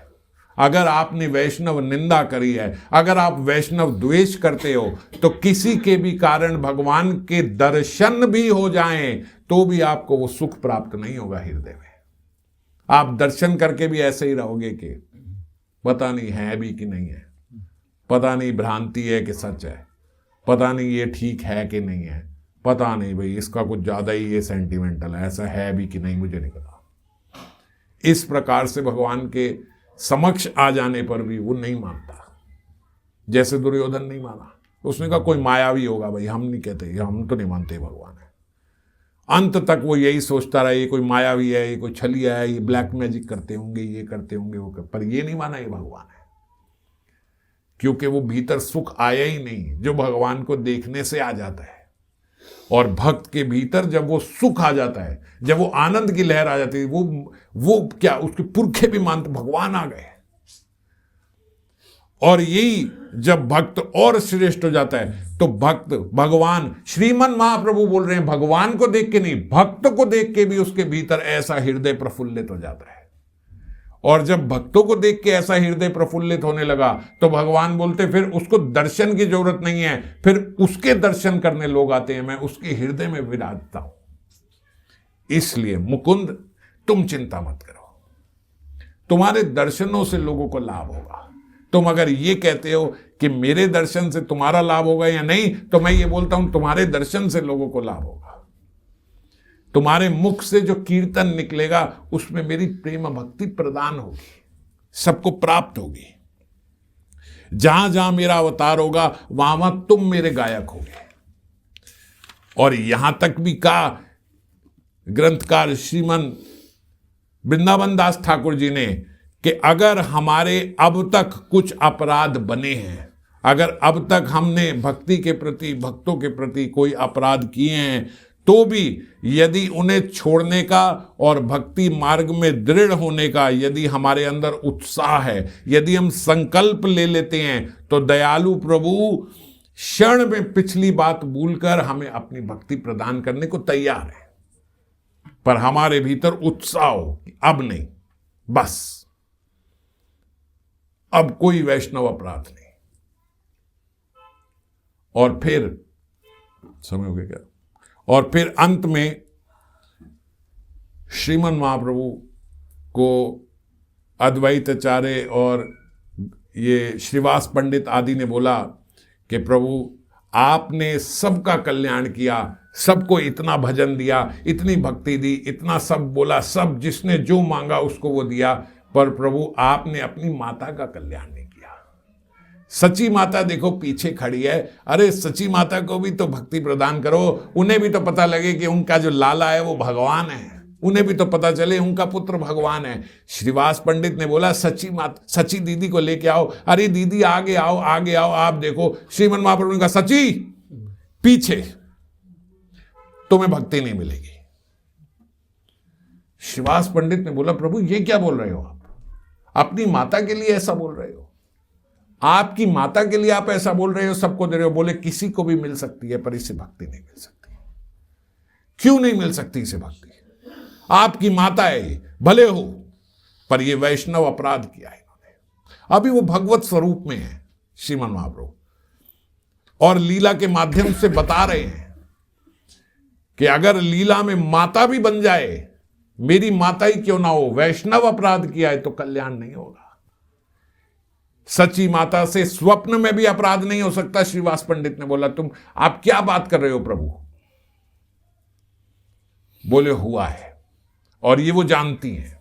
Speaker 1: अगर आपने वैष्णव निंदा करी है, अगर आप वैष्णव द्वेष करते हो, तो किसी के भी कारण भगवान के दर्शन भी हो जाएं तो भी आपको वो सुख प्राप्त नहीं होगा हृदय में। आप दर्शन करके भी ऐसे ही रहोगे कि पता नहीं है भी कि नहीं है, पता नहीं भ्रांति है कि सच है, पता नहीं ये ठीक है कि नहीं है, पता नहीं भाई इसका कुछ ज्यादा ही ये सेंटिमेंटल है, ऐसा है भी कि नहीं मुझे नहीं पता। इस प्रकार से भगवान के समक्ष आ जाने पर भी वो नहीं मानता। जैसे दुर्योधन नहीं माना, उसने कहा कोई मायावी होगा भाई, हम नहीं कहते, हम तो नहीं मानते भगवान है। अंत तक वो यही सोचता रहा ये कोई मायावी है, ये कोई छलिया है, ये ब्लैक मैजिक करते होंगे, ये करते होंगे, वो पर ये नहीं माना ये भगवान है, क्योंकि वो भीतर सुख आया ही नहीं जो भगवान को देखने से आ जाता है। और भक्त के भीतर जब वो सुख आ जाता है, जब वो आनंद की लहर आ जाती है, वो क्या उसके पुरखे भी मानते भगवान आ गए। और यही जब भक्त और श्रेष्ठ हो जाता है तो भक्त भगवान श्रीमन महाप्रभु बोल रहे हैं, भगवान को देख के नहीं, भक्त को देख के भी उसके भीतर ऐसा हृदय प्रफुल्लित हो जाता है। और जब भक्तों को देख के ऐसा हृदय प्रफुल्लित होने लगा तो भगवान बोलते फिर उसको दर्शन की जरूरत नहीं है, फिर उसके दर्शन करने लोग आते हैं, मैं उसके हृदय में विराजता हूं। इसलिए मुकुंद तुम चिंता मत करो, तुम्हारे दर्शनों से लोगों को लाभ होगा। तुम अगर ये कहते हो कि मेरे दर्शन से तुम्हारा लाभ होगा या नहीं, तो मैं ये बोलता हूं तुम्हारे दर्शन से लोगों को लाभ होगा। तुम्हारे मुख से जो कीर्तन निकलेगा उसमें मेरी प्रेम भक्ति प्रदान होगी, सबको प्राप्त होगी। जहां जहां मेरा अवतार होगा वहां वहां तुम मेरे गायक होगे। और यहां तक भी कहा ग्रंथकार श्रीमन वृंदावन दास ठाकुर जी ने कि अगर हमारे अब तक कुछ अपराध बने हैं, अगर अब तक हमने भक्ति के प्रति, भक्तों के प्रति कोई अपराध किए हैं, तो भी यदि उन्हें छोड़ने का और भक्ति मार्ग में दृढ़ होने का यदि हमारे अंदर उत्साह है, यदि हम संकल्प ले लेते हैं, तो दयालु प्रभु क्षण में पिछली बात भूलकर हमें अपनी भक्ति प्रदान करने को तैयार है। पर हमारे भीतर उत्साह हो कि अब नहीं, बस अब कोई वैष्णव अपराध नहीं। और फिर समय हो गया क्या? और फिर अंत में श्रीमन महाप्रभु को अद्वैताचार्य और ये श्रीवास पंडित आदि ने बोला कि प्रभु आपने सबका कल्याण किया, सबको इतना भजन दिया, इतनी भक्ति दी, इतना सब बोला, सब जिसने जो मांगा उसको वो दिया, पर प्रभु आपने अपनी माता का कल्याण नहीं किया। सची माता देखो पीछे खड़ी है, अरे सची माता को भी तो भक्ति प्रदान करो, उन्हें भी तो पता लगे कि उनका जो लाला है वो भगवान है, उन्हें भी तो पता चले उनका पुत्र भगवान है। श्रीवास पंडित ने बोला सची माता, सची दीदी को लेके आओ। अरे दीदी आगे आओ, आगे आओ, आप देखो श्रीमन महाप्रभु ने कहा सची पीछे, तुम्हें भक्ति नहीं मिलेगी। श्रीवास पंडित ने बोला प्रभु ये क्या बोल रहे हो, आप अपनी माता के लिए ऐसा बोल रहे हो, आपकी माता के लिए आप ऐसा बोल रहे हो, सबको दे रहे हो। बोले किसी को भी मिल सकती है पर इससे भक्ति नहीं मिल सकती। क्यों नहीं मिल सकती इसे भक्ति? आपकी माता है ये, भले हो, पर ये वैष्णव अपराध किया है इन्होंने। अभी वो भगवत स्वरूप में है श्रीमन महाप्रभु, और लीला के माध्यम से बता रहे हैं कि अगर लीला में माता भी बन जाए, मेरी माता ही क्यों ना हो, वैष्णव अपराध किया है तो कल्याण नहीं होगा। सच्ची माता से स्वप्न में भी अपराध नहीं हो सकता। श्रीवास पंडित ने बोला तुम आप क्या बात कर रहे हो प्रभु? बोले हुआ है, और ये वो जानती हैं।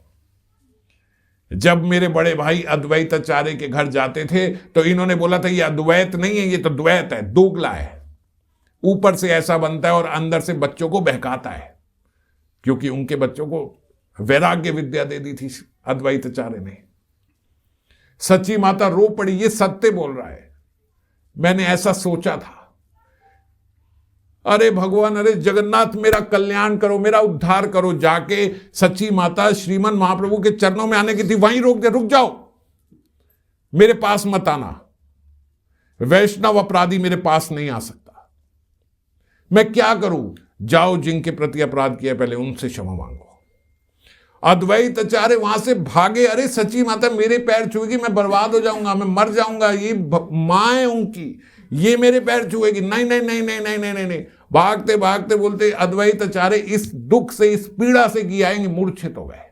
Speaker 1: जब मेरे बड़े भाई अद्वैताचार्य के घर जाते थे तो इन्होंने बोला था ये अद्वैत नहीं है, ये तो द्वैत है, दोगला है, ऊपर से ऐसा बनता है और अंदर से बच्चों को बहकाता है, क्योंकि उनके बच्चों को वैराग्य विद्या दे दी थी अद्वैताचार्य ने। सच्ची माता रो पड़ी, ये सत्य बोल रहा है, मैंने ऐसा सोचा था। अरे भगवान, अरे जगन्नाथ मेरा कल्याण करो, मेरा उद्धार करो। जाके सच्ची माता श्रीमन महाप्रभु के चरणों में आने की थी, वहीं रोक दे, रुक जाओ, मेरे पास मत आना, वैष्णव अपराधी मेरे पास नहीं आ सकता। मैं क्या करूं? जाओ, जिनके प्रति अपराध किया पहले उनसे क्षमा मांगो। अद्वैत आचार्य वहां से भागे, अरे सची माता मेरे पैर छुएगी, मैं बर्बाद हो जाऊंगा, मैं मर जाऊंगा, ये मां है उनकी, ये मेरे पैर छुएगी, नहीं नहीं नहीं नहीं नहीं नहीं नहीं नहीं। भागते भागते बोलते अद्वैत आचार्य इस दुख से, इस पीड़ा से कि आएंगे, मूर्छित हो गए।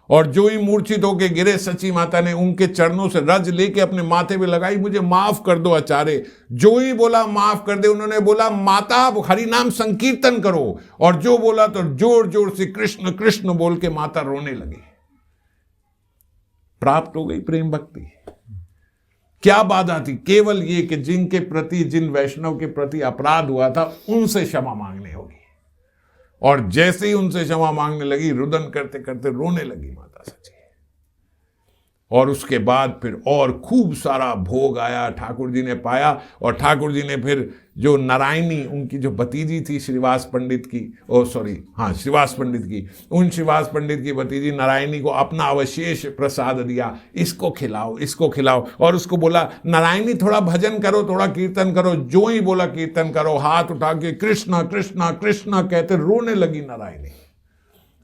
Speaker 1: और जो ही मूर्छित होके गिरे, सची माता ने उनके चरणों से रज लेके अपने माथे पे लगाई, मुझे माफ कर दो आचार्य। जो ही बोला माफ कर दे, उन्होंने बोला माता आप हरि नाम संकीर्तन करो, और जो बोला तो जोर जोर से कृष्ण कृष्ण बोल के माता रोने लगी। प्राप्त हो गई प्रेम भक्ति। क्या बाधा थी? केवल ये कि जिनके प्रति, जिन वैष्णव के प्रति अपराध हुआ था उनसे क्षमा मांगने होगी। और जैसे ही उनसे क्षमा मांगने लगी, रुदन करते करते रोने लगी माता सची। और उसके बाद फिर और खूब सारा भोग आया, ठाकुर जी ने पाया। और ठाकुर जी ने फिर जो नारायणी, उनकी जो भतीजी थी श्रीवास पंडित की, श्रीवास पंडित की, उन श्रीवास पंडित की भतीजी नारायणी को अपना अवशेष प्रसाद दिया, इसको खिलाओ, इसको खिलाओ। और उसको बोला नारायणी थोड़ा भजन करो, थोड़ा कीर्तन करो। जो ही बोला कीर्तन करो, हाथ उठा के कृष्णा कृष्णा कृष्णा कहते रोने लगी नारायणी।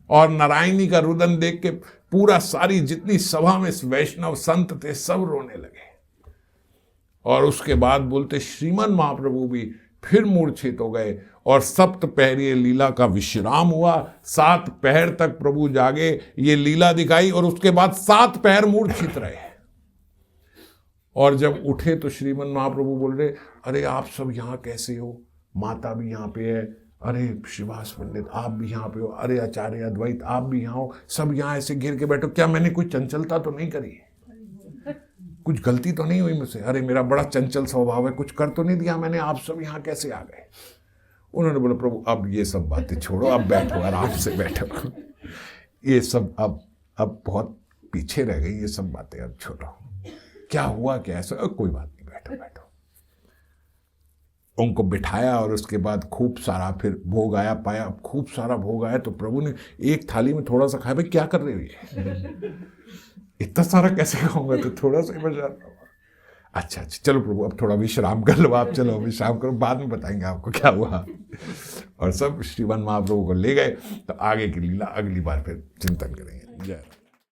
Speaker 1: और नारायणी का रुदन देख के पूरा सारी जितनी सभा में वैष्णव संत थे सब रोने लगे। और उसके बाद बोलते श्रीमन महाप्रभु भी फिर मूर्छित हो गए। और सप्त पहरीय लीला का विश्राम हुआ। 7 पहर तक प्रभु जागे, ये लीला दिखाई, और उसके बाद 7 पहर मूर्छित रहे। और जब उठे तो श्रीमन महाप्रभु बोल रहे, अरे आप सब यहाँ कैसे हो? माता भी यहाँ पे है, अरे श्रीवास पंडित आप भी यहाँ पे हो, अरे आचार्य अद्वैत आप भी यहाँ हो, सब यहाँ ऐसे घिर के बैठो। क्या मैंने कोई चंचलता तो नहीं करी? कुछ गलती तो नहीं हुई मुझसे? अरे मेरा बड़ा चंचल स्वभाव है, कुछ कर तो नहीं दिया मैंने? आप सब यहाँ कैसे आ गए? उन्होंने बोला प्रभु अब ये सब बातें छोड़ो, अब बैठो, आराम से बैठो। ये सब अब बहुत पीछे रह गई ये सब बातें, अब छोड़ो। क्या हुआ क्या? ऐसा कोई बात नहीं, बैठो बैठो। उनको बिठाया और उसके बाद खूब सारा फिर भोग आया, पाया खूब सारा भोग आया। तो प्रभु ने एक थाली में थोड़ा सा खाया। भाई क्या कर रहे हो ये? इतना सारा कैसे खाऊंगा? तो थोड़ा सा ही बचा। अच्छा चलो प्रभु अब थोड़ा विश्राम कर लो आप, चलो विश्राम करो, बाद में बताएंगे आपको क्या हुआ। और सब श्रीमान महाप्रभु को ले गए। तो आगे की लीला अगली बार फिर चिंतन करेंगे। जय